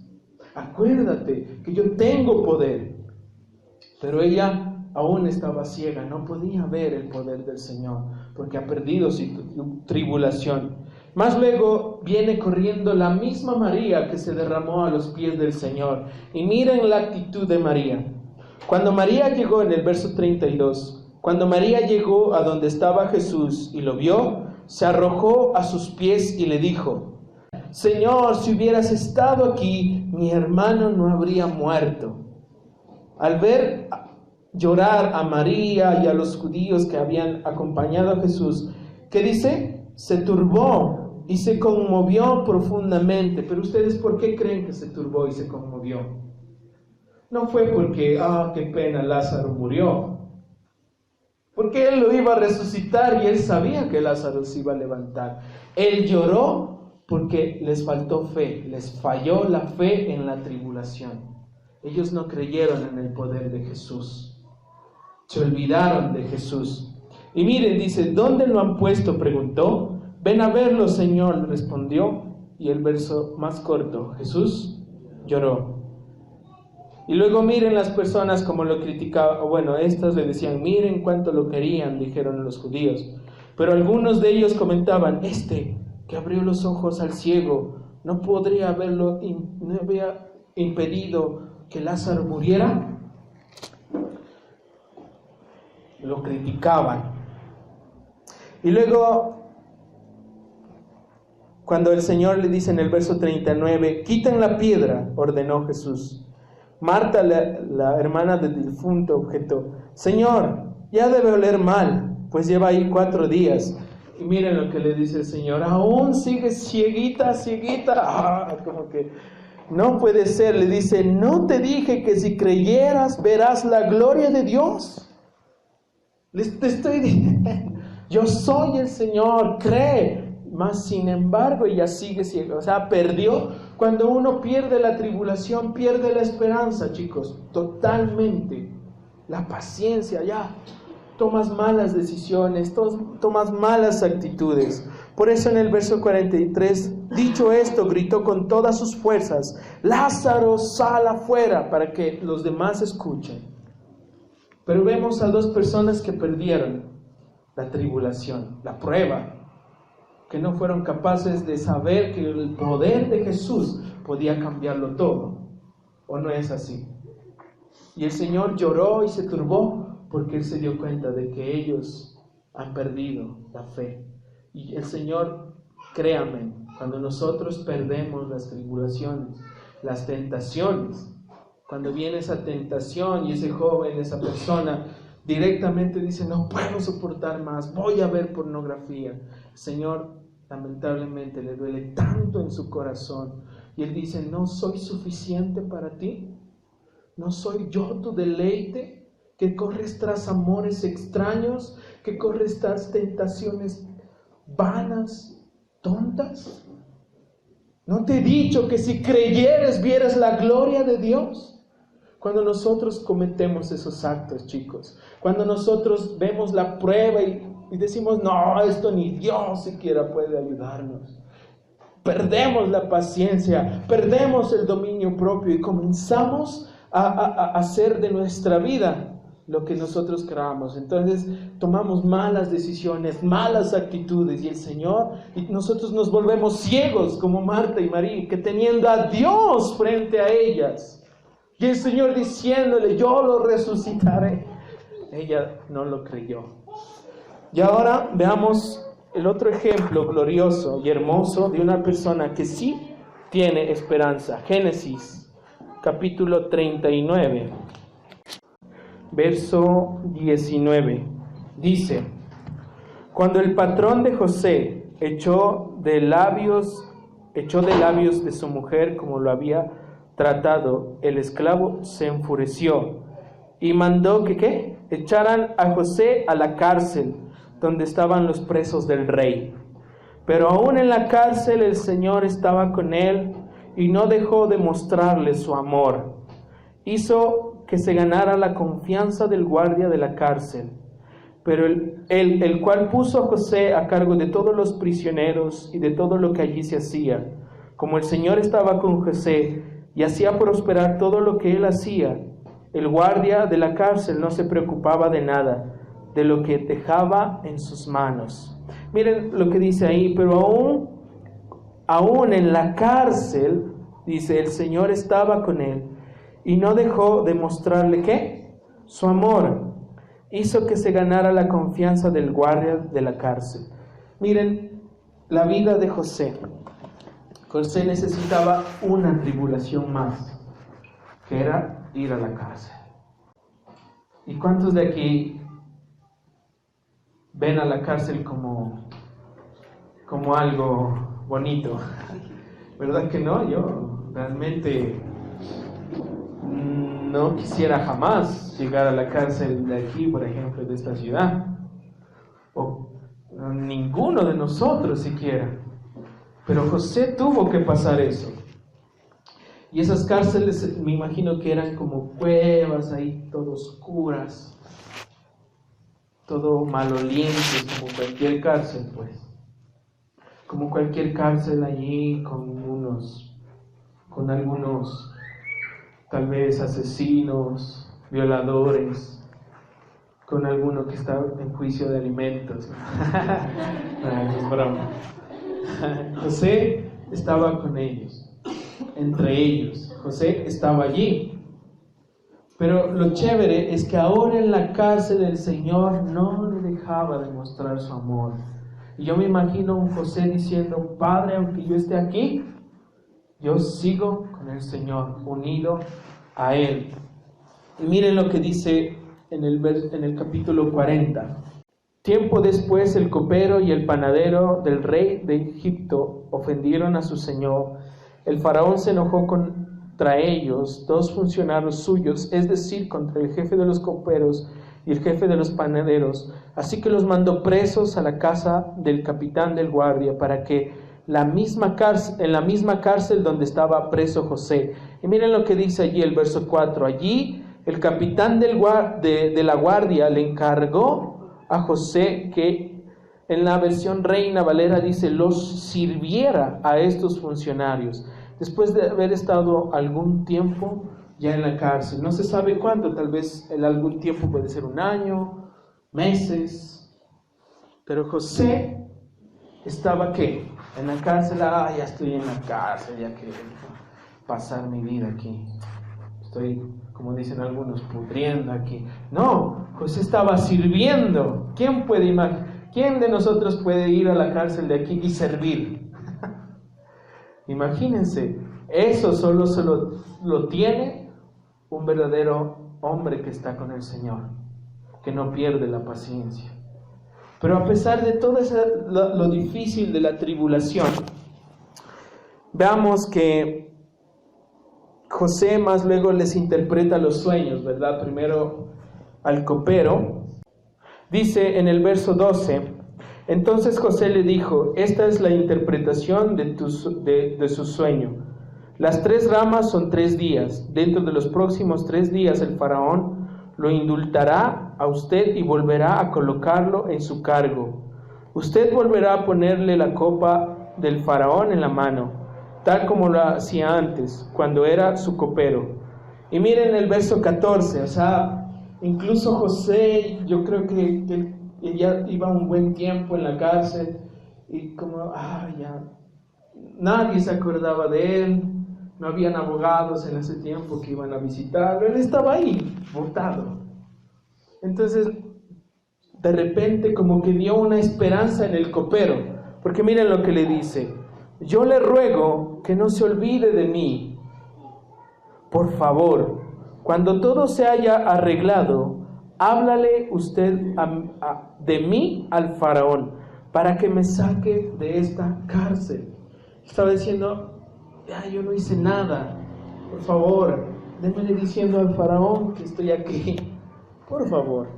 Acuérdate que yo tengo poder. Pero ella aún estaba ciega, no podía ver el poder del Señor, porque ha perdido su tribulación. Más luego viene corriendo la misma María que se derramó a los pies del Señor. Y miren la actitud de María. Cuando María llegó, en el verso 32, cuando María llegó a donde estaba Jesús y lo vio, se arrojó a sus pies y le dijo, Señor, si hubieras estado aquí, mi hermano no habría muerto. Al ver llorar a María y a los judíos que habían acompañado a Jesús, ¿qué dice? Se turbó y se conmovió profundamente. Pero ustedes, ¿por qué creen que se turbó y se conmovió? No fue porque, qué pena, Lázaro murió. Porque él lo iba a resucitar y él sabía que Lázaro se iba a levantar. Él lloró porque les faltó fe, les falló la fe en la tribulación. Ellos no creyeron en el poder de Jesús. Se olvidaron de Jesús. Y miren, dice, ¿dónde lo han puesto?, preguntó. Ven a verlo, Señor, respondió. Y el verso más corto, Jesús lloró. Y luego miren las personas como lo criticaban. Bueno, estas le decían, miren cuánto lo querían, dijeron los judíos. Pero algunos de ellos comentaban, que abrió los ojos al ciego, ¿no podría haberlo, no había impedido que Lázaro muriera? Lo criticaban. Y luego, cuando el Señor le dice en el verso 39, quiten la piedra, ordenó Jesús. Marta, la hermana del difunto, objetó, Señor, ya debe oler mal, pues lleva ahí 4 días. Y miren lo que le dice el Señor, aún sigue cieguita, como que no puede ser. Le dice, ¿no te dije que si creyeras verás la gloria de Dios? Te estoy diciendo, yo soy el Señor, cree. Mas sin embargo ella sigue ciega, o sea, perdió. Cuando uno pierde la tribulación, pierde la esperanza, chicos, totalmente. La paciencia, ya, tomas malas decisiones, tomas malas actitudes. Por eso en el verso 43, dicho esto, gritó con todas sus fuerzas, Lázaro, sal afuera, para que los demás escuchen. Pero vemos a 2 personas que perdieron la tribulación, la prueba, que no fueron capaces de saber que el poder de Jesús podía cambiarlo todo. ¿O no es así? Y el Señor lloró y se turbó porque Él se dio cuenta de que ellos han perdido la fe. Y el Señor, créanme, cuando nosotros perdemos las tribulaciones, las tentaciones, cuando viene esa tentación y ese joven, esa persona, directamente dice, no puedo soportar más, voy a ver pornografía. El Señor lamentablemente le duele tanto en su corazón y Él dice, ¿no soy suficiente para ti? ¿No soy yo tu deleite? Que corres tras amores extraños, que corres tras tentaciones vanas, tontas. ¿No te he dicho que si creyeres vieras la gloria de Dios? Cuando nosotros cometemos esos actos, chicos, cuando nosotros vemos la prueba y decimos, no, esto ni Dios siquiera puede ayudarnos, perdemos la paciencia, perdemos el dominio propio y comenzamos a hacer de nuestra vida lo que nosotros queramos. Entonces tomamos malas decisiones, malas actitudes y el Señor, y nosotros nos volvemos ciegos como Marta y María, que teniendo a Dios frente a ellas, y el Señor diciéndole, yo lo resucitaré, ella no lo creyó. Y ahora veamos el otro ejemplo glorioso y hermoso de una persona que sí tiene esperanza. Génesis, capítulo 39, verso 19. Dice, cuando el patrón de José echó de labios de su mujer como lo había tratado, el esclavo se enfureció y mandó que echaran a José a la cárcel donde estaban los presos del rey. Pero aún en la cárcel el Señor estaba con él y no dejó de mostrarle su amor. Hizo que se ganara la confianza del guardia de la cárcel, pero el cual puso a José a cargo de todos los prisioneros y de todo lo que allí se hacía. Como el Señor estaba con José y hacía prosperar todo lo que él hacía, el guardia de la cárcel no se preocupaba de nada, de lo que dejaba en sus manos. Miren lo que dice ahí, pero aún en la cárcel, dice, el Señor estaba con él y no dejó de mostrarle, ¿qué? Su amor. Hizo que se ganara la confianza del guardia de la cárcel. Miren, la vida de José. José necesitaba una tribulación más, que era ir a la cárcel. ¿Y cuántos de aquí ven a la cárcel como algo bonito? ¿Verdad que no? Yo realmente no quisiera jamás llegar a la cárcel de aquí, por ejemplo, de esta ciudad, o ninguno de nosotros siquiera. Pero José tuvo que pasar eso. Y esas cárceles me imagino que eran como cuevas ahí, todo oscuras, todo malolientes, como cualquier cárcel, pues. Como cualquier cárcel allí con algunos tal vez asesinos, violadores, con alguno que está en juicio de alimentos. No, es broma. José estaba con ellos, entre ellos. José estaba allí. Pero lo chévere es que ahora en la cárcel el Señor no le dejaba de mostrar su amor. Y yo me imagino a un José diciendo, Padre, aunque yo esté aquí, yo sigo con el Señor, unido a Él. Y miren lo que dice en el capítulo 40. Tiempo después el copero y el panadero del rey de Egipto ofendieron a su señor. El faraón se enojó contra ellos, dos funcionarios suyos, es decir, contra el jefe de los coperos y el jefe de los panaderos. Así que los mandó presos a la casa del capitán del guardia para que en la misma cárcel donde estaba preso José. Y miren lo que dice allí el verso 4. Allí el capitán de la guardia le encargó a José que en la versión Reina Valera dice los sirviera a estos funcionarios después de haber estado algún tiempo ya en la cárcel. No se sabe cuánto, tal vez en algún tiempo puede ser un año, meses, pero José estaba ¿qué? En la cárcel. Ya estoy en la cárcel, ya quiero pasar mi vida aquí, estoy, como dicen algunos, pudriendo aquí. No, José estaba sirviendo. ¿Quién de nosotros puede ir a la cárcel de aquí y servir? Imagínense, eso solo lo tiene un verdadero hombre que está con el Señor, que no pierde la paciencia. Pero a pesar de todo lo difícil de la tribulación, veamos que José más luego les interpreta los sueños, ¿verdad? Primero al copero. Dice en el verso 12, entonces José le dijo, esta es la interpretación de su sueño. Las 3 ramas son 3 días. Dentro de los próximos 3 días el faraón lo indultará a usted y volverá a colocarlo en su cargo. Usted volverá a ponerle la copa del faraón en la mano, tal como lo hacía antes, cuando era su copero. Y miren el verso 14, o sea, incluso José, yo creo que ya iba un buen tiempo en la cárcel, y como, ya, nadie se acordaba de él, no habían abogados en ese tiempo que iban a visitarlo, él estaba ahí, botado. Entonces, de repente como que dio una esperanza en el copero, porque miren lo que le dice, yo le ruego que no se olvide de mí. Por favor, cuando todo se haya arreglado, háblale usted de mí al faraón, para que me saque de esta cárcel. Estaba diciendo, yo no hice nada, por favor, démele diciendo al faraón que estoy aquí, por favor.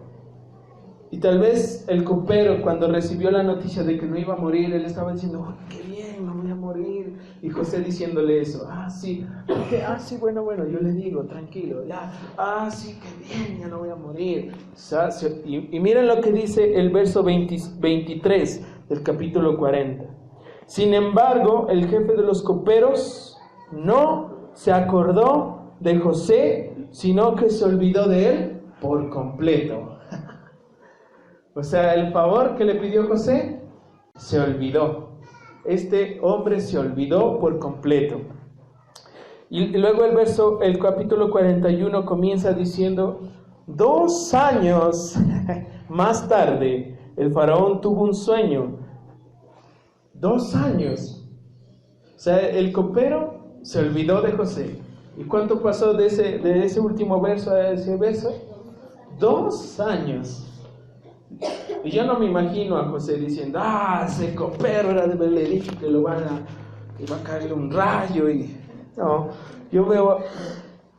Y tal vez el copero, cuando recibió la noticia de que no iba a morir, él estaba diciendo, oh, qué bien, no voy a morir. Y José diciéndole eso, sí, bueno, yo le digo, tranquilo, ya, sí, qué bien, ya no voy a morir. Y miren lo que dice el verso 23 del capítulo 40. Sin embargo, el jefe de los coperos no se acordó de José, sino que se olvidó de él por completo. O sea, el favor que le pidió José, se olvidó. Este hombre se olvidó por completo. Y luego el capítulo 41 comienza diciendo, 2 años más tarde, el faraón tuvo un sueño. 2 años. O sea, el copero se olvidó de José. ¿Y cuánto pasó de ese último verso a ese verso? 2 años. Y yo no me imagino a José diciendo, ese copero era de haberle dicho que va a caer un rayo. No, yo veo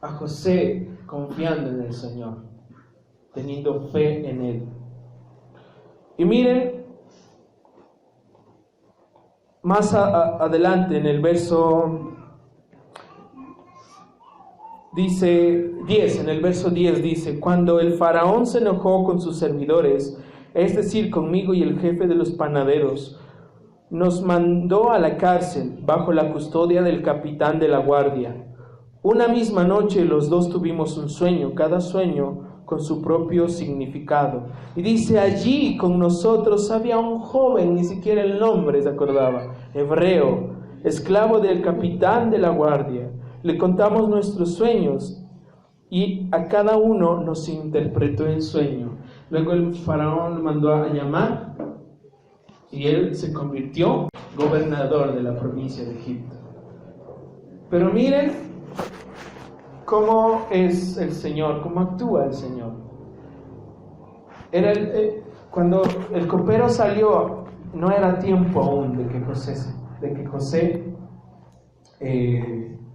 a José confiando en el Señor, teniendo fe en Él. Y miren, más adelante en el verso dice 10, en el verso 10 dice, cuando el faraón se enojó con sus servidores, es decir, conmigo y el jefe de los panaderos, nos mandó a la cárcel bajo la custodia del capitán de la guardia. Una misma noche los dos tuvimos un sueño, cada sueño con su propio significado. Y dice, allí con nosotros había un joven, ni siquiera el nombre se acordaba, hebreo, esclavo del capitán de la guardia. Le contamos nuestros sueños y a cada uno nos interpretó el sueño. Luego el faraón lo mandó a llamar y él se convirtió gobernador de la provincia de Egipto. Pero miren cómo es el Señor, cómo actúa el Señor. Cuando el copero salió, no era tiempo aún de que José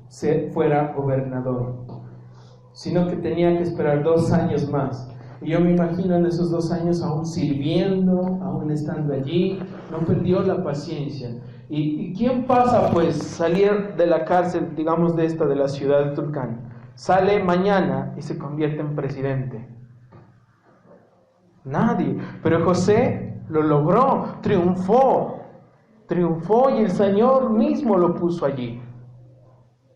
se fuera gobernador, sino que tenía que esperar 2 años más. Y yo me imagino en esos 2 años aún sirviendo, aún estando allí, no perdió la paciencia. ¿Y quién pasa pues salir de la cárcel, digamos de la ciudad de Tulcán? Sale mañana y se convierte en presidente. Nadie. Pero José lo logró, triunfó y el Señor mismo lo puso allí.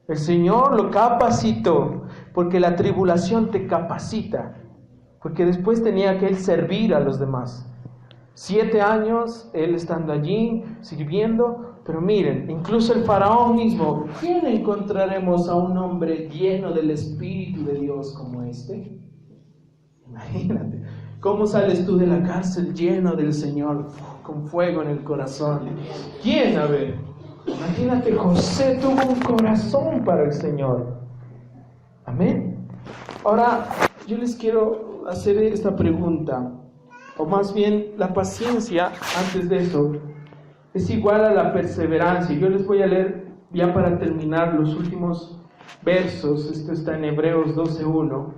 El Señor lo capacitó, porque la tribulación te capacita, porque después tenía que él servir a los demás. 7 años él estando allí, sirviendo, pero miren, incluso el faraón mismo, ¿quién encontraremos a un hombre lleno del Espíritu de Dios como este? Imagínate, ¿cómo sales tú de la cárcel lleno del Señor, con fuego en el corazón? ¿Quién? A ver, imagínate, José tuvo un corazón para el Señor. Amén. Ahora, yo les quiero hacer esta pregunta, o más bien la paciencia, antes de eso, es igual a la perseverancia. Yo les voy a leer, ya para terminar, los últimos versos. Esto está en Hebreos 12:1,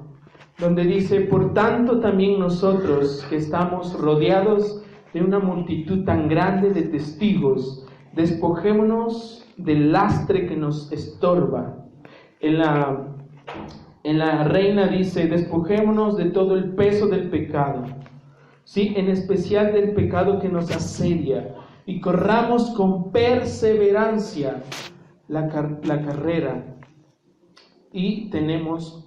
donde dice, por tanto también nosotros, que estamos rodeados de una multitud tan grande de testigos, despojémonos del lastre que nos estorba. En la Reina dice, despojémonos de todo el peso del pecado, ¿sí? En especial del pecado que nos asedia, y corramos con perseverancia la carrera y tenemos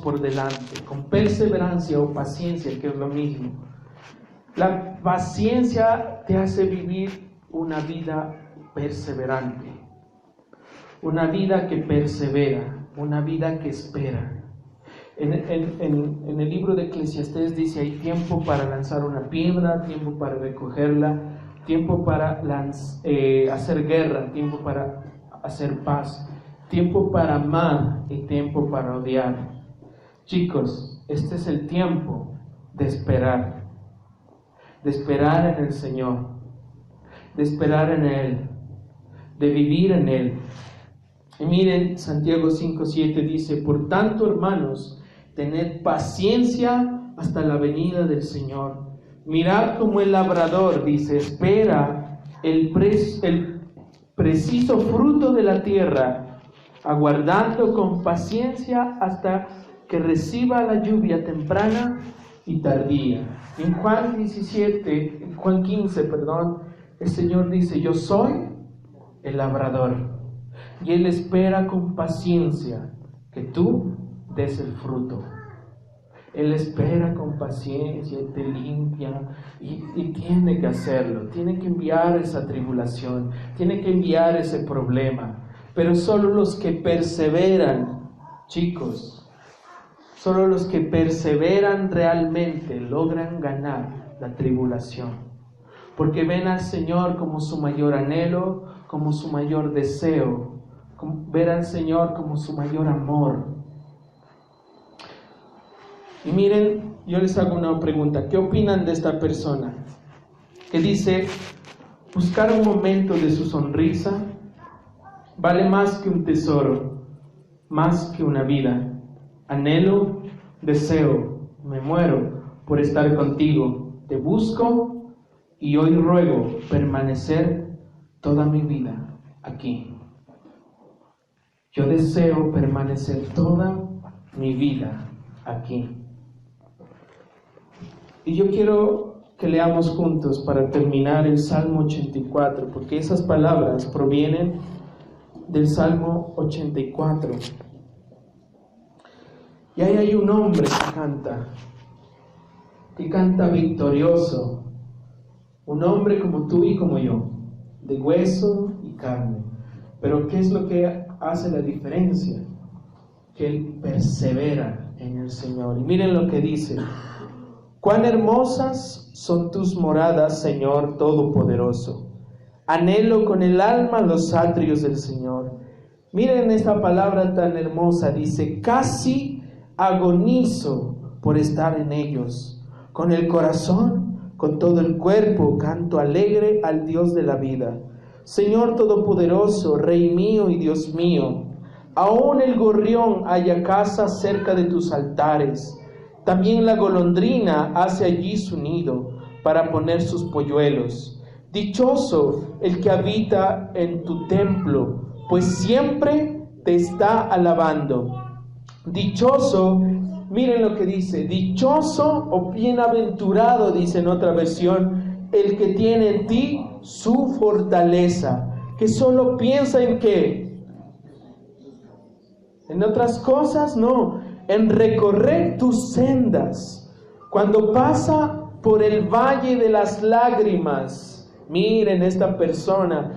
por delante, con perseverancia o paciencia, que es lo mismo. La paciencia te hace vivir una vida perseverante, una vida que persevera, una vida que espera. En el libro de Eclesiastés dice, hay tiempo para lanzar una piedra, tiempo para recogerla, tiempo para hacer guerra, tiempo para hacer paz, tiempo para amar y tiempo para odiar. Chicos, este es el tiempo de esperar en el Señor, de esperar en Él, de vivir en Él. Y miren, Santiago 5:7 dice, por tanto, hermanos, tened paciencia hasta la venida del Señor. Mirad cómo el labrador, dice, espera el preciso fruto de la tierra, aguardando con paciencia hasta que reciba la lluvia temprana y tardía. En Juan 15, el Señor dice, yo soy el labrador, y Él espera con paciencia que tú des el fruto. Él espera con paciencia y te limpia, y tiene que hacerlo, tiene que enviar esa tribulación, tiene que enviar ese problema, pero solo los que perseveran, chicos, solo los que perseveran realmente logran ganar la tribulación, porque ven al Señor como su mayor anhelo, como su mayor deseo, ver al Señor como su mayor amor. Y miren, yo les hago una pregunta. ¿Qué opinan de esta persona que dice, buscar un momento de su sonrisa vale más que un tesoro, más que una vida? Anhelo, deseo, me muero por estar contigo. Te busco y hoy ruego permanecer toda mi vida aquí. Yo deseo permanecer toda mi vida aquí. Y yo quiero que leamos juntos para terminar el Salmo 84, porque esas palabras provienen del Salmo 84. Y ahí hay un hombre que canta victorioso, un hombre como tú y como yo, de hueso y carne. Pero ¿qué es lo que hace la diferencia? Que él persevera en el Señor. Y miren lo que dice: cuán hermosas son tus moradas, Señor Todopoderoso. Anhelo con el alma los atrios del Señor. Miren esta palabra tan hermosa, dice, casi agonizo por estar en ellos. Con el corazón, con todo el cuerpo, canto alegre al Dios de la vida. Señor Todopoderoso, Rey mío y Dios mío, aún el gorrión halla casa cerca de tus altares. También la golondrina hace allí su nido para poner sus polluelos. Dichoso el que habita en tu templo, pues siempre te está alabando. Dichoso, miren lo que dice, dichoso o bienaventurado, dice en otra versión, el que tiene en ti su fortaleza, que solo piensa en qué, en otras cosas no, en recorrer tus sendas. Cuando pasa por el valle de las lágrimas, miren, esta persona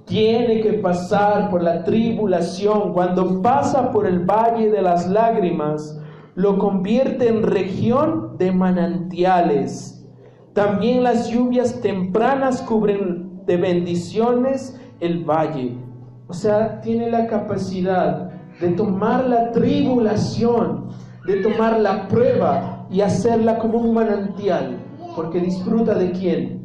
tiene que pasar por la tribulación. Cuando pasa por el valle de las lágrimas, lo convierte en región de manantiales. También las lluvias tempranas cubren de bendiciones el valle. O sea, tiene la capacidad de tomar la tribulación, de tomar la prueba y hacerla como un manantial, porque disfruta ¿de quién?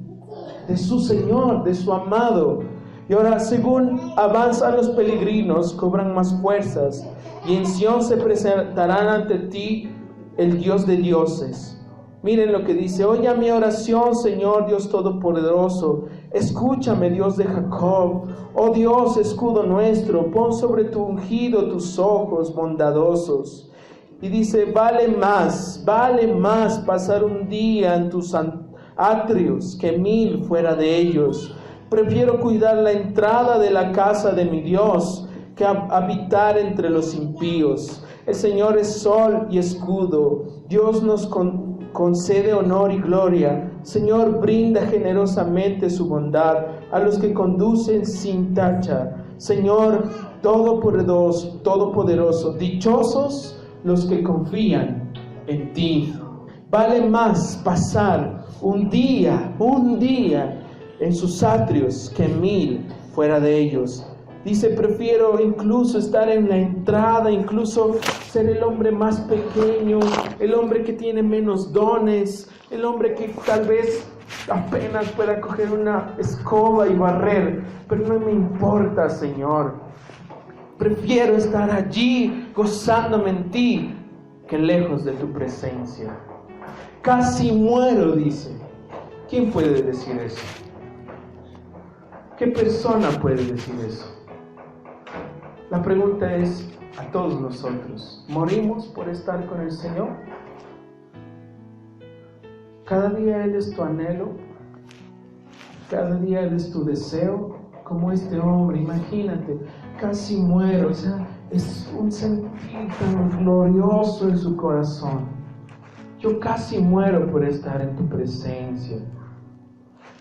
De su Señor, de su amado. Y ahora, según avanzan los peregrinos, cobran más fuerzas, y en Sión se presentarán ante ti el Dios de dioses. Miren lo que dice: oye mi oración, Señor Dios Todopoderoso, escúchame, Dios de Jacob. Oh Dios, escudo nuestro, pon sobre tu ungido tus ojos bondadosos. Y dice: vale más pasar un día en tus atrios que 1000 fuera de ellos. Prefiero cuidar la entrada de la casa de mi Dios que habitar entre los impíos. El Señor es sol y escudo. Dios nos concede honor y gloria. Señor, brinda generosamente su bondad a los que conducen sin tacha. Señor todopoderoso, dichosos los que confían en ti. Vale más pasar un día en sus atrios que 1000 fuera de ellos. Dice: prefiero incluso estar en la entrada, incluso ser el hombre más pequeño, el hombre que tiene menos dones, el hombre que tal vez apenas pueda coger una escoba y barrer, pero no me importa, Señor. Prefiero estar allí gozándome en ti que lejos de tu presencia. Casi muero, dice, ¿Quién puede decir eso? ¿Qué persona puede decir eso? La pregunta es a todos nosotros. ¿Morimos por estar con el Señor? Cada día Él es tu anhelo. Cada día Él es tu deseo. Como este hombre, imagínate, casi muero. O sea, es un sentir tan glorioso en su corazón. Yo casi muero por estar en tu presencia.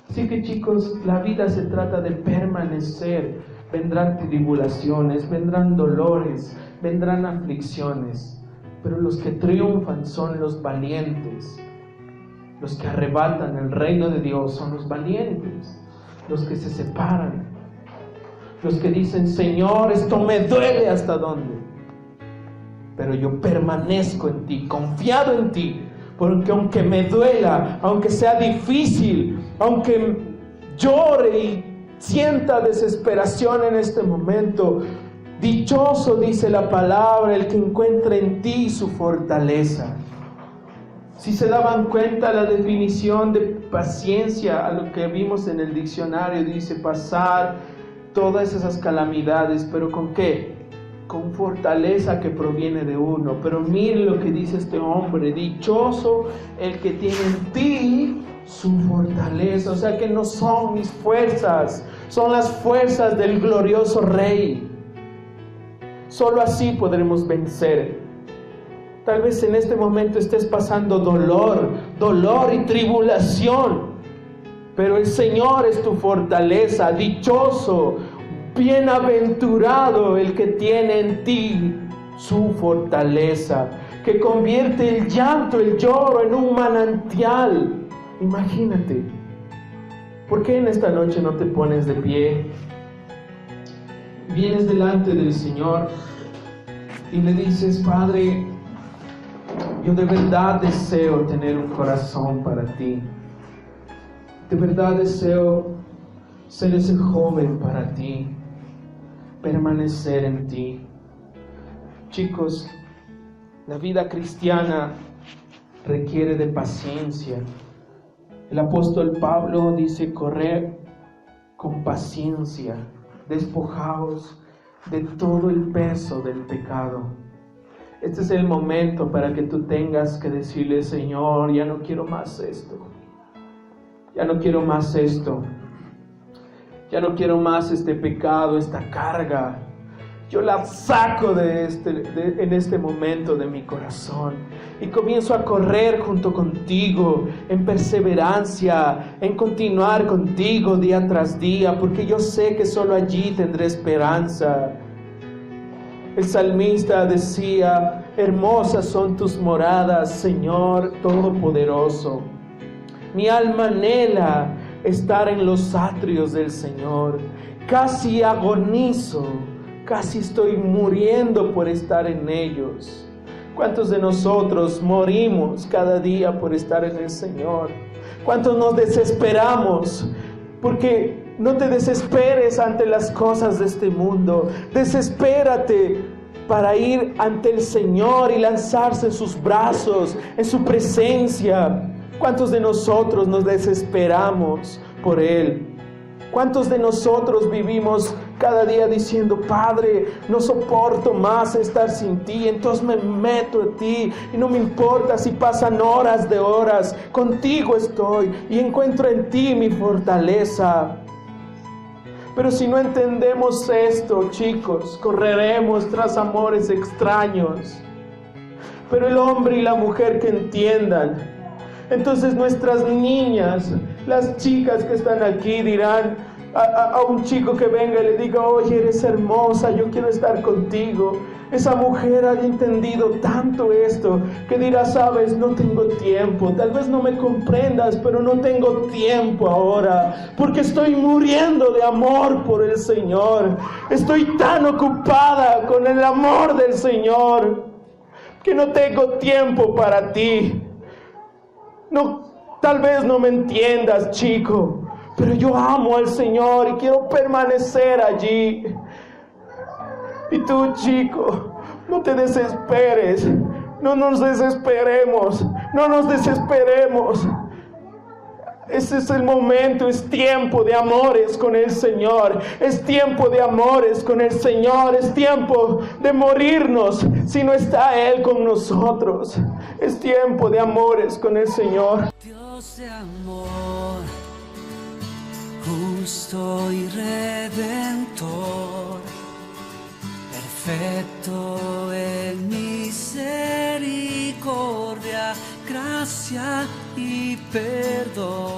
Así que chicos, la vida se trata de permanecer. Vendrán tribulaciones, vendrán dolores, vendrán aflicciones, pero los que triunfan son los valientes. Los que arrebatan el reino de Dios son los valientes, los que se separan, los que dicen: Señor, esto me duele hasta dónde, pero yo permanezco en ti, confiado en ti, porque aunque me duela, aunque sea difícil, aunque llore y sienta desesperación en este momento, dichoso, dice la palabra, el que encuentra en ti su fortaleza. Si se daban cuenta, la definición de paciencia, a lo que vimos en el diccionario, dice pasar todas esas calamidades, pero ¿con qué? Con fortaleza que proviene de uno. Pero mire lo que dice este hombre: dichoso el que tiene en ti su fortaleza. O sea que no son mis fuerzas, son las fuerzas del glorioso Rey. Solo así podremos vencer. Tal vez en este momento estés pasando dolor y tribulación, pero el Señor es tu fortaleza. Dichoso, bienaventurado el que tiene en ti su fortaleza, que convierte el llanto, el lloro en un manantial. Imagínate, ¿por qué en esta noche no te pones de pie? Vienes delante del Señor y le dices: Padre, yo de verdad deseo tener un corazón para ti. De verdad deseo ser ese joven para ti, permanecer en ti. Chicos, la vida cristiana requiere de paciencia. El apóstol Pablo dice: corred con paciencia, despojaos de todo el peso del pecado. Este es el momento para que tú tengas que decirle: Señor, ya no quiero más esto. Ya no quiero más esto. Ya no quiero más este pecado, esta carga. Yo la saco en este momento de mi corazón y comienzo a correr junto contigo en perseverancia, en continuar contigo día tras día, porque yo sé que solo allí tendré esperanza. El salmista decía: hermosas son tus moradas, Señor Todopoderoso. Mi alma anhela estar en los atrios del Señor. Casi agonizo, casi estoy muriendo por estar en ellos. ¿Cuántos de nosotros morimos cada día por estar en el Señor? ¿Cuántos nos desesperamos? Porque no te desesperes ante las cosas de este mundo. Desespérate para ir ante el Señor y lanzarse en sus brazos, en su presencia. ¿Cuántos de nosotros nos desesperamos por Él? ¿Cuántos de nosotros vivimos cada día diciendo: Padre, no soporto más estar sin ti, entonces me meto a ti y no me importa si pasan horas de horas, contigo estoy y encuentro en ti mi fortaleza? Pero si no entendemos esto, chicos, correremos tras amores extraños. Pero el hombre y la mujer que entiendan, entonces nuestras niñas, las chicas que están aquí dirán a un chico que venga y le diga: oye, eres hermosa, yo quiero estar contigo. Esa mujer ha entendido tanto esto que dirá: sabes, no tengo tiempo, tal vez no me comprendas, pero no tengo tiempo ahora, porque estoy muriendo de amor por el Señor. Estoy tan ocupada con el amor del Señor que no tengo tiempo para ti. No, tal vez no me entiendas, chico, pero yo amo al Señor y quiero permanecer allí. Y tú, chico, no te desesperes, no nos desesperemos, no nos desesperemos. Ese es el momento, es tiempo de amores con el Señor. Es tiempo de amores con el Señor. Es tiempo de morirnos si no está Él con nosotros. Es tiempo de amores con el Señor. Dios de amor, justo y redentor, perfecto en misericordia, gracia y perdón.